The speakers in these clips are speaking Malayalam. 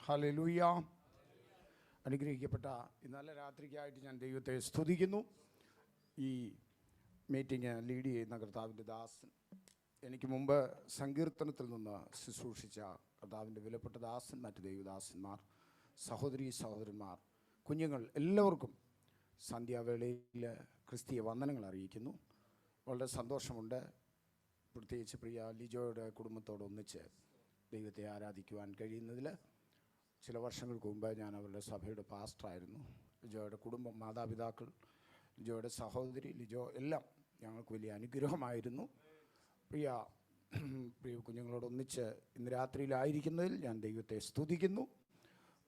ഹല്ലേലൂയ. അനുഗ്രഹിക്കപ്പെട്ട ഇന്നലെ രാത്രിക്കായിട്ട് ഞാൻ ദൈവത്തെ സ്തുതിക്കുന്നു. ഈ മീറ്റിംഗ് ലീഡ് ചെയ്യുന്ന കർത്താവിൻ്റെ ദാസൻ, എനിക്ക് മുമ്പ് സങ്കീർത്തനത്തിൽ നിന്ന് ശുശ്രൂഷിച്ച കർത്താവിൻ്റെ വിലപ്പെട്ട ദാസൻ, മറ്റ് ദൈവദാസന്മാർ, സഹോദരീ സഹോദരന്മാർ, കുഞ്ഞുങ്ങൾ എല്ലാവർക്കും സന്ധ്യാവേളയിൽ ക്രിസ്തീയ വന്ദനങ്ങൾ അറിയിക്കുന്നു. വളരെ സന്തോഷമുണ്ട്. പ്രത്യേകിച്ച് പ്രിയ ലിജോയുടെ കുടുംബത്തോടൊന്നിച്ച് ദൈവത്തെ ആരാധിക്കുവാൻ കഴിയുന്നതിൽ. ചില വർഷങ്ങൾക്ക് മുമ്പ് ഞാൻ അവരുടെ സഭയുടെ പാസ്റ്ററായിരുന്നു. ലിജോയുടെ കുടുംബം, മാതാപിതാക്കൾ, ലിജോയുടെ സഹോദരി, ലിജോ എല്ലാം ഞങ്ങൾക്ക് വലിയ അനുഗ്രഹമായിരുന്നു. പ്രിയ കുഞ്ഞുങ്ങളോടൊന്നിച്ച് ഇന്ന് രാത്രിയിലായിരിക്കുന്നതിൽ ഞാൻ ദൈവത്തെ സ്തുതിക്കുന്നു.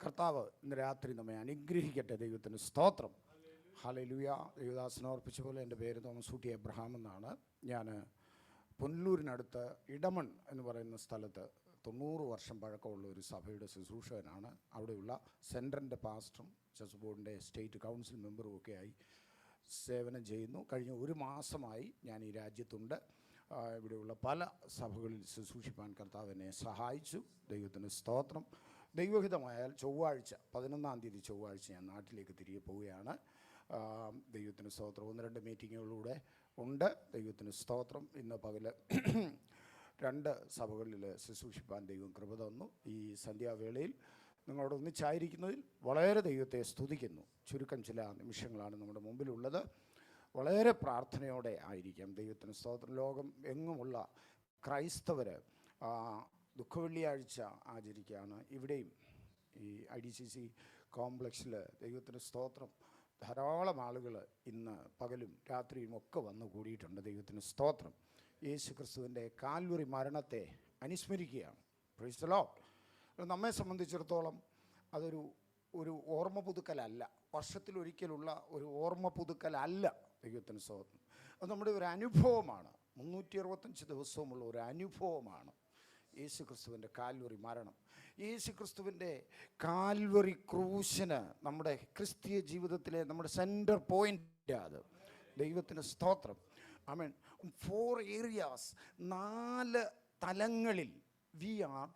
കർത്താവ് ഇന്ന് രാത്രി നമ്മെ അനുഗ്രഹിക്കട്ടെ. ദൈവത്തിന് സ്തോത്രം. ഹല്ലേലൂയ. ദൈവദാസനെ ഓർപ്പിച്ച പോലെ എൻ്റെ പേര് തോമസ് ഊട്ടി എബ്രഹാം എന്നാണ്. ഞാൻ പുനലൂരിനടുത്ത് ഇടമൺ എന്ന് പറയുന്ന സ്ഥലത്ത് 90 വർഷം പഴക്കമുള്ള ഒരു സഭയുടെ ശുശ്രൂഷകനാണ്. അവിടെയുള്ള സെൻറ്ററിൻ്റെ പാസ്റ്ററും ചർച്ച് ബോർഡിൻ്റെ സ്റ്റേറ്റ് കൗൺസിൽ മെമ്പറും ഒക്കെയായി സേവനം ചെയ്യുന്നു. കഴിഞ്ഞ ഒരു മാസമായി ഞാൻ ഈ രാജ്യത്തുണ്ട്. ഇവിടെയുള്ള പല സഭകളിൽ ശുശ്രൂഷിപ്പാൻ കർത്താവ് എന്നെ സഹായിച്ചു. ദൈവത്തിന് സ്തോത്രം. ദൈവഹിതമായാൽ ചൊവ്വാഴ്ച 11-ാം തീയതി ചൊവ്വാഴ്ച ഞാൻ നാട്ടിലേക്ക് തിരികെ പോവുകയാണ്. ദൈവത്തിന് സ്തോത്രം. 1-2 മീറ്റിങ്ങുകളിലൂടെ ഉണ്ട്. ദൈവത്തിന് സ്തോത്രം. ഇന്ന് പകൽ 2 സഭകളിൽ ശുശ്രൂഷിപ്പാൻ ദൈവം കൃപ തന്നു. ഈ സന്ധ്യാവേളയിൽ നിങ്ങളോടൊന്നിച്ചായിരിക്കുന്നതിൽ വളരെ ദൈവത്തെ സ്തുതിക്കുന്നു. ചുരുക്കം ചില നിമിഷങ്ങളാണ് നമ്മുടെ മുമ്പിലുള്ളത്. വളരെ പ്രാർത്ഥനയോടെ ആയിരിക്കാം. ദൈവത്തിന് സ്തോത്രം. ലോകം എങ്ങുമുള്ള ക്രൈസ്തവർ ദുഃഖവെള്ളിയാഴ്ച ആചരിക്കുകയാണ്. ഇവിടെയും ഈ IDCC കോംപ്ലക്സിൽ ദൈവത്തിന് സ്തോത്രം ധാരാളം ആളുകൾ ഇന്ന് പകലും രാത്രിയും ഒക്കെ വന്നു കൂടിയിട്ടുണ്ട്. ദൈവത്തിന് സ്തോത്രം. യേശു ക്രിസ്തുവിൻ്റെ കാൽവറി മരണത്തെ അനുസ്മരിക്കുകയാണ്. Price the Lord. നമ്മെ സംബന്ധിച്ചിടത്തോളം അതൊരു ഓർമ്മ പുതുക്കലല്ല, വർഷത്തിലൊരിക്കലുള്ള ഒരു ഓർമ്മ പുതുക്കലല്ല. ദൈവത്തിന് സ്തോത്രം. അത് നമ്മുടെ ഒരു അനുഭവമാണ്. 365 ദിവസവുമുള്ള ഒരു അനുഭവമാണ് യേശു ക്രിസ്തുവിൻ്റെ കാൽവറി മരണം. യേശു ക്രിസ്തുവിൻ്റെ കാൽവറി ക്രൂശിന് നമ്മുടെ ക്രിസ്തീയ ജീവിതത്തിലെ നമ്മുടെ സെൻറ്റർ പോയിൻ്റ് അത്. ദൈവത്തിന് സ്തോത്രം. ആമേൻ. 4 ഏരിയാസ്, 4 തലങ്ങളിൽ we are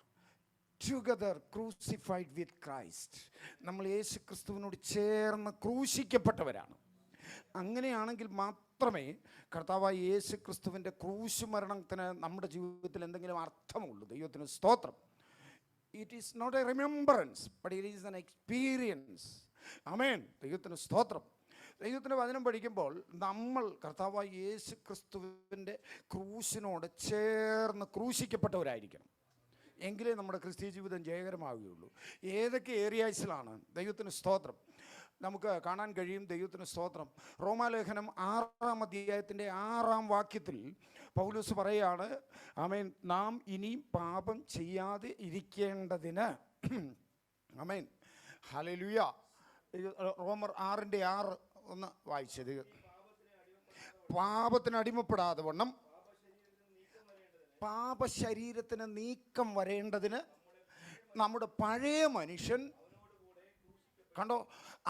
together crucified with Christ. നമ്മൾ യേശു ക്രിസ്തുവിനോട് ചേർന്ന് ക്രൂശിക്കപ്പെട്ടവരാണ്. അങ്ങനെയാണെങ്കിൽ മാത്രമേ കർത്താവായ യേശു ക്രിസ്തുവിൻ്റെ ക്രൂശ് മരണത്തിന് നമ്മുടെ ജീവിതത്തിൽ എന്തെങ്കിലും അർത്ഥമുള്ളൂ. ദൈവത്തിന് സ്തോത്രം. It is not a remembrance, but it is an experience. ആമേൻ. ദൈവത്തിന് സ്തോത്രം. ദൈവത്തിൻ്റെ വചനം പഠിക്കുമ്പോൾ നമ്മൾ കർത്താവായ യേശു ക്രിസ്തുവിൻ്റെ ക്രൂശിനോട് ചേർന്ന് ക്രൂശിക്കപ്പെട്ടവരായിരിക്കണം. എങ്കിലേ നമ്മുടെ ക്രിസ്തീയ ജീവിതം ജയകരമാവുകയുള്ളൂ. ഏതൊക്കെ ഏരിയാസിലാണ്? ദൈവത്തിന് സ്തോത്രം. നമുക്ക് കാണാൻ കഴിയും. ദൈവത്തിന് സ്തോത്രം. റോമാലേഖനം 6-ാം അധ്യായത്തിൻ്റെ 6-ാം വാക്യത്തിൽ പൗലോസ് പറയുകയാണ്, ആമേൻ, നാം ഇനി പാപം ചെയ്യാതെ ഇരിക്കേണ്ടതിന്, ആമേൻ, ഹല്ലേലൂയ. റോമർ 6:6 ഒന്ന് വായിച്ചത്. പാപത്തിന് അടിമപ്പെടാതെ വണ്ണം പാപശരീരത്തിന് നീക്കം വരേണ്ടതിന് നമ്മുടെ പഴയ മനുഷ്യൻ, കണ്ടോ,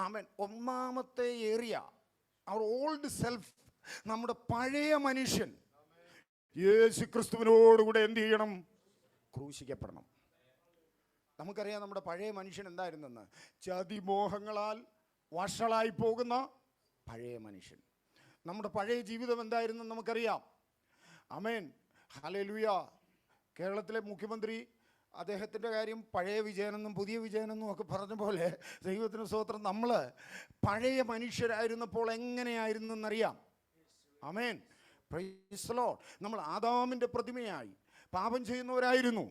ആമേൻ, ഒന്നാമത്തെ ഏരിയ അവർ ഓൾഡ് സെൽഫ്, നമ്മുടെ പഴയ മനുഷ്യൻ യേശു ക്രിസ്തുവിനോടുകൂടെ എന്ത് ചെയ്യണം? ക്രൂശിക്കപ്പെടണം. നമുക്കറിയാം നമ്മുടെ പഴയ മനുഷ്യൻ എന്തായിരുന്നെന്ന്. ചതിമോഹങ്ങളാൽ വഷളായി പോകുന്ന പഴയ മനുഷ്യൻ. നമ്മുടെ പഴയ ജീവിതം എന്തായിരുന്നെന്ന് നമുക്കറിയാം. ആമേൻ, ഹല്ലേലൂയ. കേരളത്തിലെ മുഖ്യമന്ത്രി, അദ്ദേഹത്തിൻ്റെ കാര്യം പഴയ വിജയനെന്നും പുതിയ വിജയനെന്നും ഒക്കെ പറഞ്ഞ പോലെ ദൈവത്തിന് സ്തോത്രം, നമ്മൾ പഴയ മനുഷ്യരായിരുന്നപ്പോൾ എങ്ങനെയായിരുന്നെന്നറിയാം. ആമേൻ, പ്രൈസ് ദി ലോർഡ്. നമ്മൾ ആദാമിൻ്റെ പ്രതിമയായി പാപം ചെയ്യുന്നവരായിരുന്നു.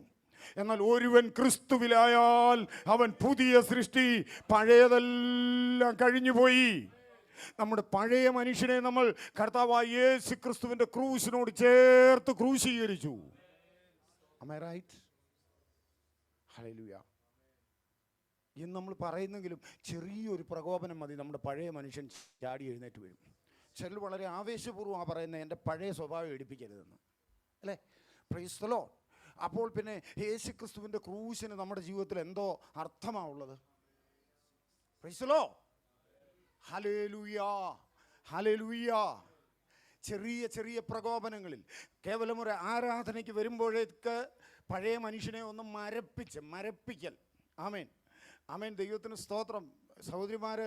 എന്നാൽ ഒരുവൻ ക്രിസ്തുവിലായാൽ അവൻ പുതിയ സൃഷ്ടി, പഴയതെല്ലാം കഴിഞ്ഞുപോയി. നമ്മുടെ പഴയ മനുഷ്യനെ നമ്മൾ കർത്താവായ യേശു ക്രിസ്തുവിൻ്റെ ക്രൂശിനോട് ചേർത്ത് ക്രൂശീകരിച്ചു. Am I right? ഹല്ലേലൂയ. ഇന്ന് നമ്മൾ പറയുന്നെങ്കിലും ചെറിയൊരു പ്രകോപനം മതി, നമ്മുടെ പഴയ മനുഷ്യൻ ചാടി എഴുന്നേറ്റ് വരും. ചിലർ വളരെ ആവേശപൂർവ്വം പറയുന്നത് എൻ്റെ പഴയ സ്വഭാവം എടുപ്പിക്കരുതെന്ന്, അല്ലേ? Praise the Lord. അപ്പോൾ പിന്നെ യേശു ക്രിസ്തുവിൻ്റെ ക്രൂശിന് നമ്മുടെ ജീവിതത്തിൽ എന്തോ അർത്ഥമാണുള്ളത്. Praise the Lord. ഹല്ലേലൂയ, ഹല്ലേലൂയ. ചെറിയ ചെറിയ പ്രകോപനങ്ങളിൽ കേവലം ഒരു ആരാധനയ്ക്ക് വരുമ്പോഴേക്ക് പഴയ മനുഷ്യനെ ഒന്ന് മരപ്പിക്കൽ. ആമേൻ. ആമേൻ. ദൈവത്തിന് സ്തോത്രം. സഹോദരിമാർ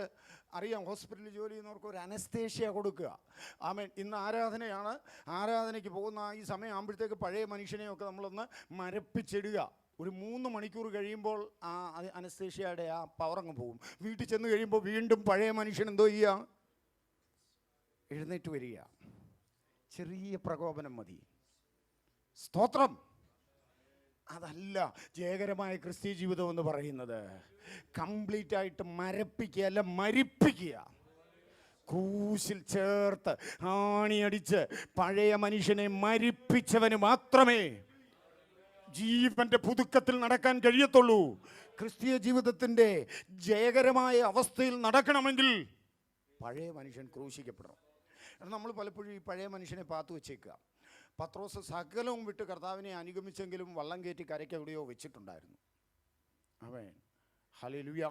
അറിയാം, ഹോസ്പിറ്റലിൽ ജോലി ചെയ്യുന്നവർക്ക് ഒരു അനസ്തേഷ്യ കൊടുക്കുക. ആമേൻ. ഇന്ന് ആരാധനയാണ്. ആരാധനയ്ക്ക് പോകുന്ന ഈ സമയം ആകുമ്പോഴത്തേക്ക് പഴയ മനുഷ്യനെയൊക്കെ നമ്മളൊന്ന് മരപ്പിച്ചിടുക. ഒരു 3 മണിക്കൂർ കഴിയുമ്പോൾ ആ അനസ്തേഷ്യയുടെ ആ പവറങ്ങ് പോകും. വീട്ടിൽ ചെന്ന് കഴിയുമ്പോൾ വീണ്ടും പഴയ മനുഷ്യൻ എന്തോ ചെയ്യുക? എഴുന്നേറ്റ് വരിക. ചെറിയ പ്രകോപനം മതി. സ്തോത്രം. അതല്ല ജയകരമായ ക്രിസ്തീയ ജീവിതം എന്ന് പറയുന്നത്. കംപ്ലീറ്റ് ആയിട്ട് മരപ്പിക്കുക, അല്ല മരിപ്പിക്കുക. ക്രൂശിൽ ചേർത്ത് ആണിയടിച്ച് പഴയ മനുഷ്യനെ മരിപ്പിച്ചവന് മാത്രമേ ജീവന്റെ പുതുക്കത്തിൽ നടക്കാൻ കഴിയത്തുള്ളൂ. ക്രിസ്തീയ ജീവിതത്തിൻ്റെ ജയകരമായ അവസ്ഥയിൽ നടക്കണമെങ്കിൽ പഴയ മനുഷ്യൻ ക്രൂശിക്കപ്പെടണം. നമ്മൾ പലപ്പോഴും ഈ പഴയ മനുഷ്യനെ പാത്തു വെച്ചേക്കുക. പത്രോസ് സകലവും വിട്ട് കർത്താവിനെ അനുഗമിച്ചെങ്കിലും വള്ളം കയറ്റി കരയ്ക്ക് എവിടെയോ വെച്ചിട്ടുണ്ടായിരുന്നു. ആമേൻ. ഹല്ലേലൂയ.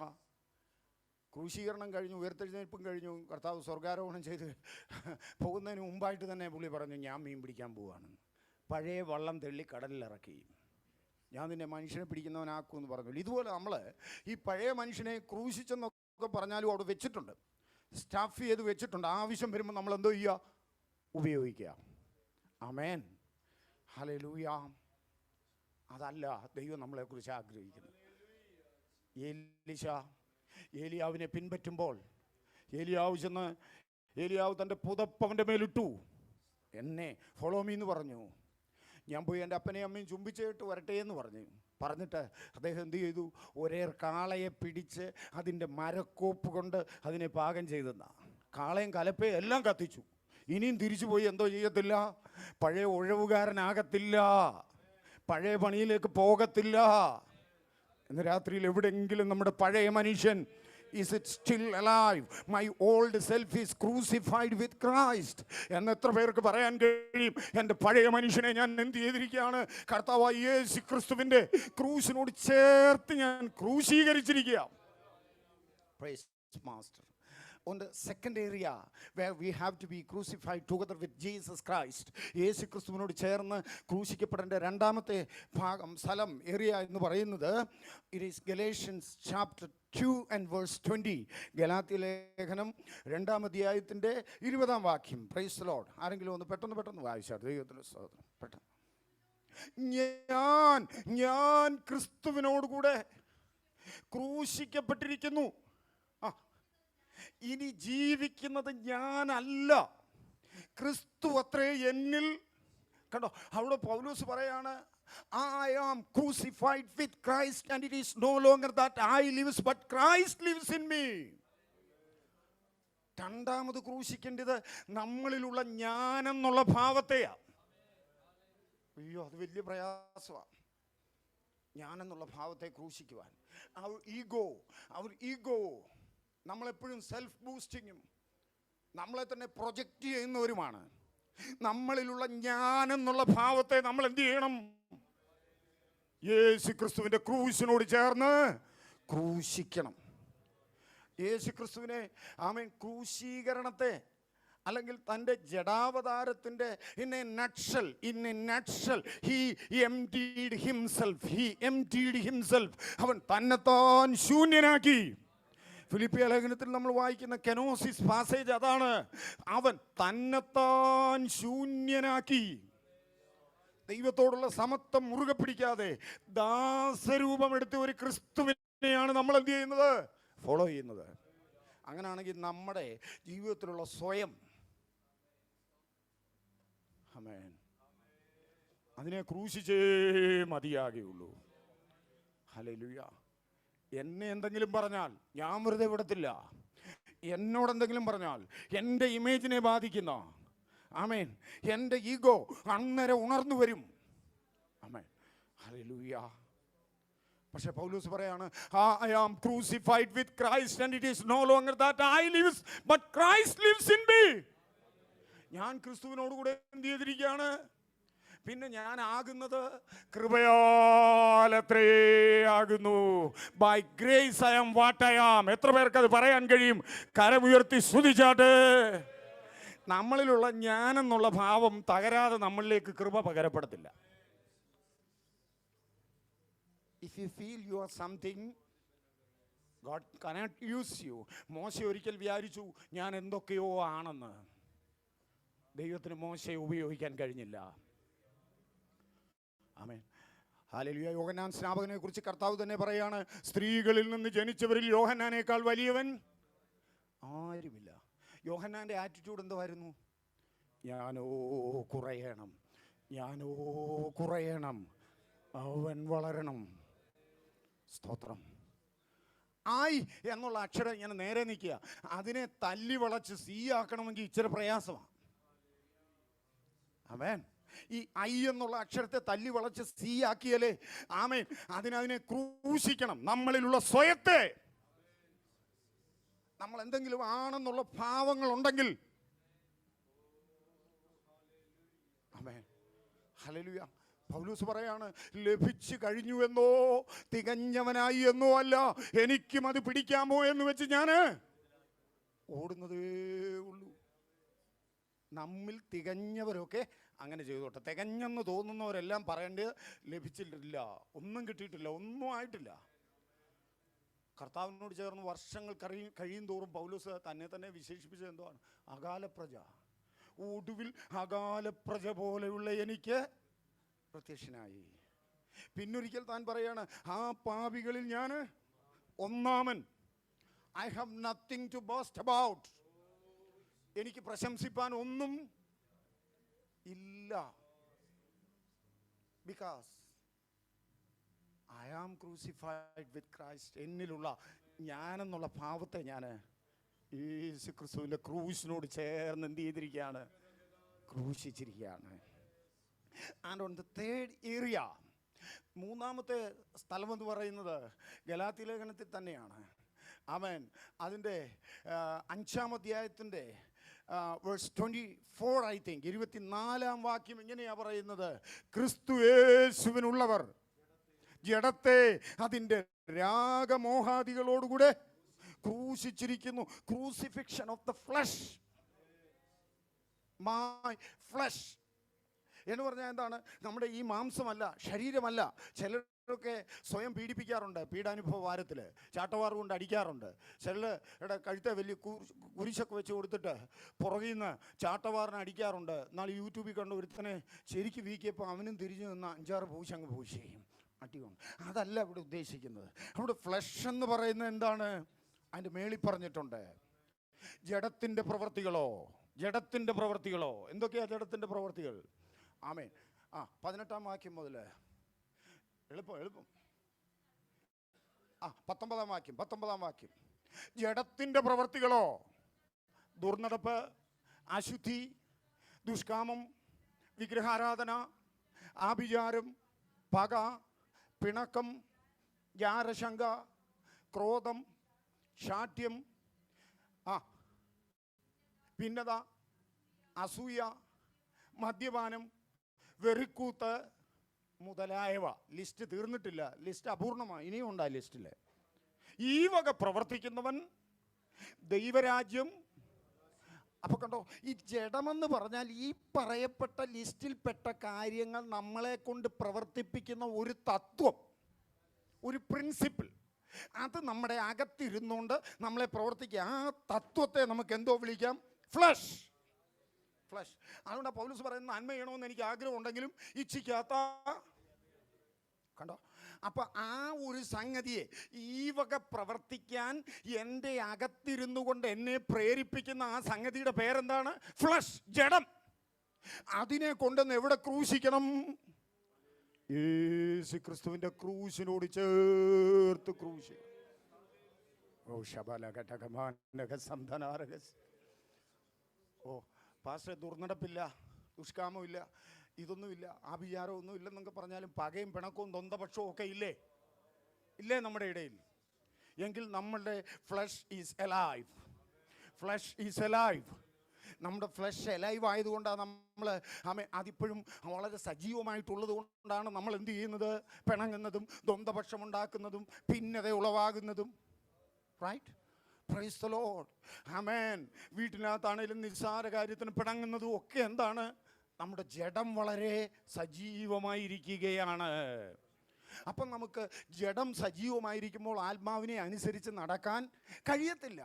ക്രൂശീകരണം കഴിഞ്ഞു, ഉയർത്തെഴുന്നേൽപ്പും കഴിഞ്ഞു, കർത്താവ് സ്വർഗാരോഹണം ചെയ്ത് പോകുന്നതിന് മുമ്പായിട്ട് തന്നെ പുള്ളി പറഞ്ഞു, ഞാൻ മീൻ പിടിക്കാൻ പോവുകയാണ്. പഴയ വള്ളം തെള്ളി കടലിലിറക്കി. ഞാൻ നിന്നെ മനുഷ്യനെ പിടിക്കുന്നവനാക്കുമെന്ന് പറഞ്ഞു. ഇതുപോലെ നമ്മൾ ഈ പഴയ മനുഷ്യനെ ക്രൂശിച്ചെന്നൊക്കെ പറഞ്ഞാലും അവിടെ വെച്ചിട്ടുണ്ട്, സ്റ്റാഫ് ചെയ്ത് വെച്ചിട്ടുണ്ട്. ആവശ്യം വരുമ്പോൾ നമ്മൾ എന്തോ ചെയ്യുക? ഉപയോഗിക്കുക. ആമേൻ. ഹല്ലേലൂയ. അതല്ല ദൈവം നമ്മളെക്കുറിച്ച് ആഗ്രഹിക്കുന്നത്. ഏലിയാവിനെ പിൻപറ്റുമ്പോൾ ഏലിയാവ് തൻ്റെ പുതപ്പ് അവൻ്റെ മേലിട്ടു. എന്നെ ഫോളോ മീ എന്ന് പറഞ്ഞു. ഞാൻ പോയി എൻ്റെ അപ്പനെയും അമ്മയും ചുംബിച്ചിട്ട് വരട്ടെ എന്ന് പറഞ്ഞിട്ട് അദ്ദേഹം എന്ത് ചെയ്തു? ഒരേ കാളയെ പിടിച്ച് അതിൻ്റെ മരക്കോപ്പ് കൊണ്ട് അതിനെ പാകം ചെയ്തെന്ന. കാളയും കലപ്പയും എല്ലാം കത്തിച്ചു. ഇനിയും തിരിച്ചു പോയി എന്തോ ചെയ്യത്തില്ല? പഴയ ഉഴവുകാരനാകത്തില്ല, പഴയ പണിയിലേക്ക് പോകത്തില്ല. ഇന്ന് രാത്രിയിൽ എവിടെയെങ്കിലും നമ്മുടെ പഴയ മനുഷ്യൻ, is it still alive? My old self is crucified with Christ. എന്ന് എത്ര പേർക്ക് പറയാൻ കഴിയും? എൻ്റെ പഴയ മനുഷ്യനെ ഞാൻ എന്ത് ചെയ്തിരിക്കുകയാണ്? കർത്താവായ യേശു ക്രിസ്തുവിൻ്റെ ക്രൂശിനോട് ചേർത്ത് ഞാൻ ക്രൂശീകരിച്ചിരിക്കുക. Praise Master. On the second area where we have to be crucified together with Jesus Christ, യേശു ക്രിസ്തുവിനോട് ചേർന്ന് ക്രൂശിക്കപ്പെടേണ്ട രണ്ടാമത്തെ ഭാഗം, സ്ഥലം, ഏരിയ എന്ന് പറയുന്നത് it is Galatians chapter 2 and verse 20. Galatia ലേഖനം 2-ാം അധ്യായത്തിൻ്റെ 20-ാം വാക്യം. Price the Lord. ആരെങ്കിലും ഒന്ന് പെട്ടെന്ന് വായിച്ചാൽ ദൈവത്തിൻ്റെ സ്തോത്രം. പെട്ടെന്ന്. ഞാൻ ക്രിസ്തുവിനോടുകൂടെ ക്രൂശിക്കപ്പെട്ടിരിക്കുന്നു. ഇനി ജീവിക്കുന്നത് ഞാനല്ല, ക്രിസ്തു അത്രേ എന്നിൽ. കണ്ടോ, അവിടെ പൗലോസ് പറയാണ്, I am crucified with Christ and it is no longer that I lives but Christ lives in me. രണ്ടാമത് ക്രൂശിക്കേണ്ടത് നമ്മളിലുള്ള ഞാനെന്നുള്ള ഭാവത്തെയാ. അയ്യോ, അത് വലിയ പ്രയാസമാണ്. ഞാനെന്നുള്ള ഭാവത്തെ ക്രൂശിക്കുവാൻ. our ego നമ്മളെപ്പോഴും സെൽഫ് ബൂസ്റ്റിങ്ങും നമ്മളെ തന്നെ പ്രൊജക്റ്റ് ചെയ്യുന്നവരുമാണ്. നമ്മളിലുള്ള ഞാനെന്നുള്ള ഭാവത്തെ നമ്മൾ എന്ത് ചെയ്യണം? യേശു ക്രിസ്തുവിൻ്റെ ക്രൂശിനോട് ചേർന്ന് ക്രൂശിക്കണം. യേശു ക്രിസ്തുവിനെ ആമേൻ ക്രൂശീകരണത്തെ അല്ലെങ്കിൽ തൻ്റെ ജഡാവതാരത്തിൻ്റെ in a nutshell he emptied himself. അവൻ തന്നെത്താൻ ശൂന്യനാക്കി. ഫിലിപ്പിയ ലേഖനത്തിൽ നമ്മൾ വായിക്കുന്ന കെനോസിസ് പാസേജ് അതാണ്. അവൻ തന്നെത്താൻ ശൂന്യനാക്കി. ദൈവത്തോടുള്ള സമത്വം മുറുകെ പിടിക്കാതെ ദാസരൂപമെടുത്ത ഒരു ക്രിസ്തുവിനെയാണ് നമ്മൾ എന്ത് ചെയ്യുന്നത്? ഫോളോ ചെയ്യുന്നത്. അങ്ങനെയാണെങ്കിൽ നമ്മുടെ ജീവിതത്തിലുള്ള സ്വയം, ആമേൻ, അതിനെ ക്രൂശിച്ചേ മതിയാകുള്ളൂ. ഹല്ലേലൂയ. എന്നെ എന്തെങ്കിലും പറഞ്ഞാൽ ഞാൻ വെറുതെ വിടത്തില്ല. എന്നോടെന്തെങ്കിലും പറഞ്ഞാൽ എൻ്റെ ഇമേജിനെ ബാധിക്കുന്ന, ആമേൻ, എൻ്റെ ഈഗോ അന്നേരം ഉണർന്നു വരും. ആമേൻ. ഹല്ലേലൂയ. പക്ഷെ പൗലോസ് പറയാണ്, I am crucified with Christ and it is no longer that I lives but Christ lives in me. ഞാൻ ക്രിസ്തുവിനോടുകൂടെ എന്ത് ചെയ്തിരിക്കുകയാണ്? പിന്നെ ഞാൻ ആകുന്നത് കൃപയാലത്രേ ആകുന്നു. By grace I am what I am. എത്ര പേർക്ക് അത് പറയാൻ കഴിയും? കരമുയർത്തി സ്തുതിച്ചാട്ട്. നമ്മളിലുള്ള ഞാനെന്നുള്ള ഭാവം തകരാതെ നമ്മളിലേക്ക് കൃപ പകരപ്പെടത്തില്ല. If you feel you are something, God cannot use you. മോശ ഒരിക്കൽ വിചാരിച്ചു ഞാൻ എന്തൊക്കെയോ ആണെന്ന്. ദൈവത്തിന് മോശയെ ഉപയോഗിക്കാൻ കഴിഞ്ഞില്ല. ആമേൻ. ഹല്ലേലൂയ. യോഹന്നാൻ സ്നാപകനെ കുറിച്ച് കർത്താവ് തന്നെ പറയാണ്, സ്ത്രീകളിൽ നിന്ന് ജനിച്ചവരിൽ യോഹന്നാനേക്കാൾ വലിയവൻ ആരുമില്ല. യോഹന്നാൻ്റെ ആറ്റിറ്റ്യൂഡ് എന്തായിരുന്നു? ഞാനോ കുറയണം, ഞാനോ കുറയണം, അവൻ വളരണം. സ്തോത്രം. ആയി എന്നുള്ള അക്ഷരം ഇങ്ങനെ നേരെ നിൽക്കുക. അതിനെ തല്ലി വളച്ച് സി ആക്കണമെങ്കിൽ ഇച്ചിരി പ്രയാസമാണ്. ആമേൻ. ഈ ഐ എന്നുള്ള അക്ഷരത്തെ തല്ലി വളച്ച് സി ആക്കിയാലേ ആമേൻ അതിനെ ക്രൂശിക്കണം. നമ്മളിലുള്ള സ്വയത്തെ, നമ്മൾ എന്തെങ്കിലും ആണെന്നുള്ള ഭാവങ്ങൾ ഉണ്ടെങ്കിൽ, ആമേൻ ഹല്ലേലൂയ. പൗലോസ് പറയാണ്, ലഭിച്ചു കഴിഞ്ഞു എന്നോ തികഞ്ഞവനായി എന്നോ അല്ല, എനിക്കും അത് പിടിക്കാമോ എന്ന് വെച്ച് ഞാൻ ഓടുന്നതേ ഉള്ളൂ. നമ്മിൽ തികഞ്ഞവരൊക്കെ അങ്ങനെ ചെയ്തോട്ടെ. തികഞ്ഞെന്ന് തോന്നുന്നവരെല്ലാം പറയേണ്ടത് ലഭിച്ചിട്ടില്ല, ഒന്നും കിട്ടിയിട്ടില്ല, ഒന്നും ആയിട്ടില്ല. കർത്താവിനോട് ചേർന്ന് വർഷങ്ങൾ കഴിയും തോറും പൗലോസ് തന്നെ വിശേഷിപ്പിച്ചത് എന്താണ്? അകാലപ്രജ. ഒടുവിൽ അകാലപ്രജ പോലെയുള്ള എനിക്ക് പ്രത്യക്ഷനായി. പിന്നൊരിക്കൽ താൻ പറയാണ്, ആ പാപികളിൽ ഞാൻ ഒന്നാമൻ. I have nothing to boast about. എനിക്ക് പ്രശംസിപ്പാൻ ഒന്നും ഇല്ല. Because I am crucified with Christ. എന്നിലുള്ള ഞാനെന്നുള്ള ഭാവത്തെ ഞാൻ യേശു ക്രിസ്തുവിൻ്റെ ക്രൂശിനോട് ചേർന്ന് എന്ത് ചെയ്തിരിക്കുകയാണ്? ക്രൂശിച്ചിരിക്കുകയാണ്. And on the third area, മൂന്നാമത്തെ സ്ഥലമെന്ന് പറയുന്നത് ഗലാത്യ ലേഖനത്തിൽ തന്നെയാണ്. ആമേൻ. അതിൻ്റെ 5-ാം അധ്യായത്തിൻ്റെ വേഴ്സ് 24 ഐ തിങ്ക് 24-ാം വാക്യം ഇങ്ങനെയാണ് പറയുന്നത്, ക്രിസ്തു യേശുവിനുള്ളവർ ജഡത്തെ അതിൻ്റെ രാഗമോഹാദികളോടുകൂടെ ക്രൂശിച്ചിരിക്കുന്നു. Crucifixion of the flesh. My flesh എന്ന് പറഞ്ഞാൽ എന്താണ്? നമ്മുടെ ഈ മാംസമല്ല, ശരീരമല്ല. ചിലരൊക്കെ സ്വയം പീഡിപ്പിക്കാറുണ്ട്. പീഡാനുഭവ വാരത്തിൽ ചാട്ടവാറ് കൊണ്ട് അടിക്കാറുണ്ട്. ചിലരുടെ കഴുത്തെ വലിയ കുരിശൊക്കെ വെച്ച് കൊടുത്തിട്ട് പുറകിൽ നിന്ന് ചാട്ടവാറിന് അടിക്കാറുണ്ട്. എന്നാൽ യൂട്യൂബിൽ കണ്ട് ഒരുത്തനെ ശരിക്ക് വീക്കിയപ്പോൾ അവനും തിരിഞ്ഞു നിന്ന് 5-6 പൂശ് അങ്ങ് പൂശി അടിയുണ്ട്. അതല്ല ഇവിടെ ഉദ്ദേശിക്കുന്നത്. അവിടെ ഫ്ലഷ് എന്ന് പറയുന്നത് എന്താണ്? അതിൻ്റെ മേളിൽ പറഞ്ഞിട്ടുണ്ട്, ജഡത്തിൻ്റെ പ്രവൃത്തികളോ. ജഡത്തിൻ്റെ പ്രവൃത്തികളോ എന്തൊക്കെയാ ജഡത്തിൻ്റെ പ്രവൃത്തികൾ? ആമേൻ. 18-ാം വാക്യം മുതൽ എളുപ്പം 19-ാം വാക്യം. ജഡത്തിൻ്റെ പ്രവൃത്തികളോ ദുർനടപ്പ്, അശുദ്ധി, ദുഷ്കാമം, വിഗ്രഹാരാധന, ആഭിചാരം, പക, പിണക്കം, ജാരശങ്ക, ക്രോധം, ശാഠ്യം, ഭിന്നത, അസൂയ, മദ്യപാനം, വെറിക്കൂത്ത് മുതലായവ. ലിസ്റ്റ് തീർന്നിട്ടില്ല, ലിസ്റ്റ് അപൂർണമാണ്, ഇനിയും ഉണ്ട് ആ ലിസ്റ്റിൽ. ഈ വക പ്രവർത്തിക്കുന്നവൻ ദൈവരാജ്യം. അപ്പോൾ കണ്ടോ, ഈ ജഡമെന്ന് പറഞ്ഞാൽ ഈ പറയപ്പെട്ട ലിസ്റ്റിൽപ്പെട്ട കാര്യങ്ങൾ നമ്മളെ കൊണ്ട് പ്രവർത്തിപ്പിക്കുന്ന ഒരു തത്വം, ഒരു പ്രിൻസിപ്പിൾ. അത് നമ്മുടെ അകത്തിരുന്നുകൊണ്ട് നമ്മളെ പ്രവർത്തിക്കുക. ആ തത്വത്തെ നമുക്ക് എന്തോ വിളിക്കാം? ഫ്ലഷ്. ഫ്ലഷ്. അതുകൊണ്ട് പൗലോസ് പറയുന്നത്, നന്മ ചെയ്യണമെന്ന് എനിക്ക് ആഗ്രഹം ഉണ്ടെങ്കിലും ഇച്ഛിക്കാത്ത. കണ്ടോ? അപ്പം ആ ഒരു സംഗതിയെ, ഈ വക പ്രവർത്തിക്കാൻ എൻ്റെ അകത്തിരുന്നു കൊണ്ട് എന്നെ പ്രേരിപ്പിക്കുന്ന ആ സംഗതിയുടെ പേരെന്താണ്? ഫ്ലഷ്, ജഡം. അതിനെ കൊണ്ടുവന്ന് എവിടെ ക്രൂശിക്കണം? യേശു ക്രിസ്തുവിൻ്റെ ക്രൂശിനോട് ചേർത്ത് ക്രൂശിക്കണം. ഓ ശബലഘടകമാനകസന്ധനാരകസ്. ഓ പാസ്റ്റർ, ദുർനടപ്പില്ല, ദുഷ്കാമമില്ല, ഇതൊന്നുമില്ല, ആഭിചാരമൊന്നും ഇല്ലെന്നൊക്കെ പറഞ്ഞാലും പകയും പിണക്കവും ദ്വന്ദ്പക്ഷവും ഒക്കെ ഇല്ലേ നമ്മുടെ ഇടയിൽ? എങ്കിൽ നമ്മളുടെ flush is alive. Flush is alive. നമ്മുടെ ഫ്ലഷ് എലൈവ് ആയതുകൊണ്ടാണ് നമ്മൾ അതിപ്പോഴും വളരെ സജീവമായിട്ടുള്ളത് കൊണ്ടാണ് നമ്മൾ എന്ത് ചെയ്യുന്നത്? പിണങ്ങുന്നതും ദ്വന്ദ്പക്ഷമുണ്ടാക്കുന്നതും ഭിന്നത ഉളവാകുന്നതും. റൈറ്റ്? Praise the Lord. ആമേൻ. വീട്ടിനകത്താണേലും നിസ്സാര കാര്യത്തിന് പിണങ്ങുന്നതും ഒക്കെ എന്താണ്? നമ്മുടെ ജഡം വളരെ സജീവമായിരിക്കുകയാണ്. അപ്പം നമുക്ക് ജഡം സജീവമായിരിക്കുമ്പോൾ ആത്മാവിനെ അനുസരിച്ച് നടക്കാൻ കഴിയത്തില്ല.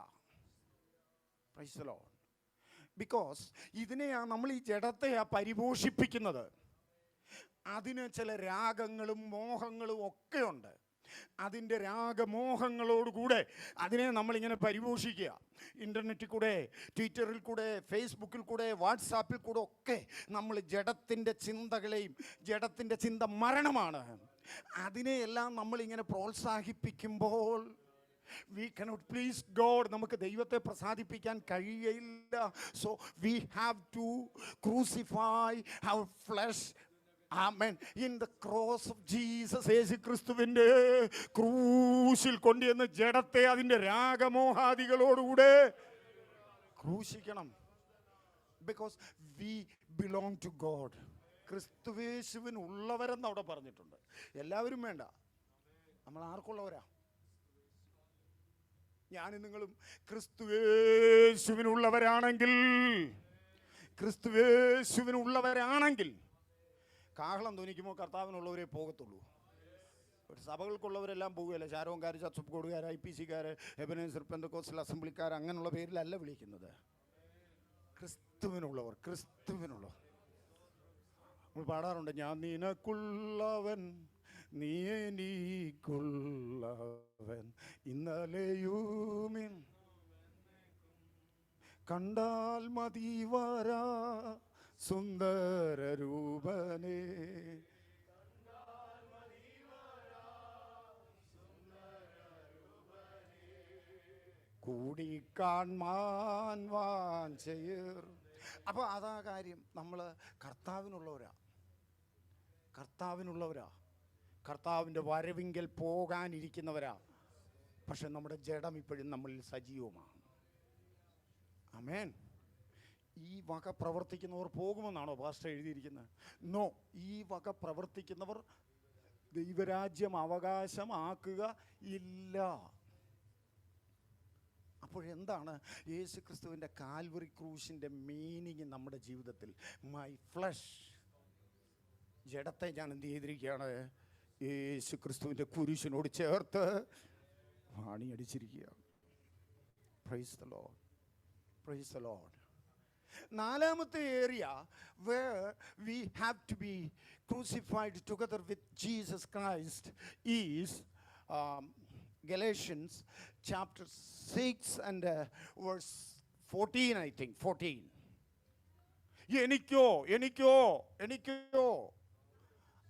Price the Lord. ബിക്കോസ് ഇതിനെയാണ് നമ്മൾ ഈ ജഡത്തെയാ പരിപോഷിപ്പിക്കുന്നത്. അതിന് ചില രാഗങ്ങളും മോഹങ്ങളും ഒക്കെ ഉണ്ട്. അതിൻ്റെ രാഗമോഹങ്ങളോടുകൂടെ അതിനെ നമ്മളിങ്ങനെ പരിപോഷിക്കുക. ഇൻ്റർനെറ്റിൽ കൂടെ, ട്വിറ്ററിൽ കൂടെ, ഫേസ്ബുക്കിൽ കൂടെ, വാട്സാപ്പിൽ കൂടെ ഒക്കെ നമ്മൾ ജഡത്തിൻ്റെ ചിന്തകളെയും, ജഡത്തിൻ്റെ ചിന്ത മരണമാണ്, അതിനെയെല്ലാം നമ്മളിങ്ങനെ പ്രോത്സാഹിപ്പിക്കുമ്പോൾ we cannot please God. നമുക്ക് ദൈവത്തെ പ്രസാദിപ്പിക്കാൻ കഴിയില്ല. So we have to crucify our flesh. Amen. In the cross of Jesus. യേശു ക്രിസ്തുവിൻ്റെ ക്രൂശിൽ കൊണ്ടുവന്ന ജഡത്തെ അതിൻ്റെ രാഗമോഹാദികളോടുകൂടെ ക്രൂശിക്കണം. Because we belong to God. ക്രിസ്തുവേശുവിനുള്ളവരെന്ന് അവിടെ പറഞ്ഞിട്ടുണ്ട്. എല്ലാവരും വേണ്ട, നമ്മൾ ആർക്കുള്ളവരാ? ഞാനും നിങ്ങളും ക്രിസ്തുവേശുവിനുള്ളവരാണെങ്കിൽ കാഹളം ധ്വനിക്കുമ്പോൾ കർത്താവിനുള്ളവരെ പോകത്തുള്ളൂ. ഒരു സഭകൾക്കുള്ളവരെല്ലാം പോവുകയല്ല. ശാരോങ്കാർ, ചർച്ചപ്പുകോടുകാർ, IPC-കാർ, എബനേസർ, പെന്തക്കോസ്റ്റൽ അസംബ്ലിക്കാർ, അങ്ങനെയുള്ള പേരിലല്ല വിളിക്കുന്നത്. ക്രിസ്തുവിനുള്ളവർ. നമ്മൾ പാടാറുണ്ട്, ഞാൻ നിനക്കുള്ളവൻ നീ എനിക്കുള്ളവൻ, ഇന്നലെയുമിൻ കണ്ടാൽ മതി വരാ സുന്ദര രൂപനേ, കൂടിക്കാൺമാൻ വാഞ്ചയർ. അപ്പോൾ അതാ കാര്യം. നമ്മൾ കർത്താവിനുള്ളവരാ. കർത്താവിൻ്റെ വരവിങ്കൽ പോകാനിരിക്കുന്നവരാ. പക്ഷെ നമ്മുടെ ജഡം ഇപ്പോഴും നമ്മളിൽ സജീവമാണ്. ആമേൻ. ഈ വക പ്രവർത്തിക്കുന്നവർ പോകുമെന്നാണോ പാസ്റ്റർ എഴുതിയിരിക്കുന്നത്? നോ. ഈ വക പ്രവർത്തിക്കുന്നവർ ദൈവരാജ്യം അവകാശമാക്കുക ഇല്ല. അപ്പോഴെന്താണ് യേശു ക്രിസ്തുവിൻ്റെ കാൽവറി ക്രൂശിൻ്റെ മീനിങ് നമ്മുടെ ജീവിതത്തിൽ? മൈ ഫ്ലഷ്, ജഡത്തെ ഞാൻ എന്ത് ചെയ്തിരിക്കുകയാണ്? യേശു ക്രിസ്തുവിൻ്റെ കുരിശിനോട് ചേർത്ത് ആണിയടിച്ചിരിക്കുകയാണ്. Praise the Lord. Praise the Lord. നാലാമത്തെ area where we have to be crucified together with Jesus Christ is Galatians chapter 6 and verse 14, I think 14. എനിക്കോ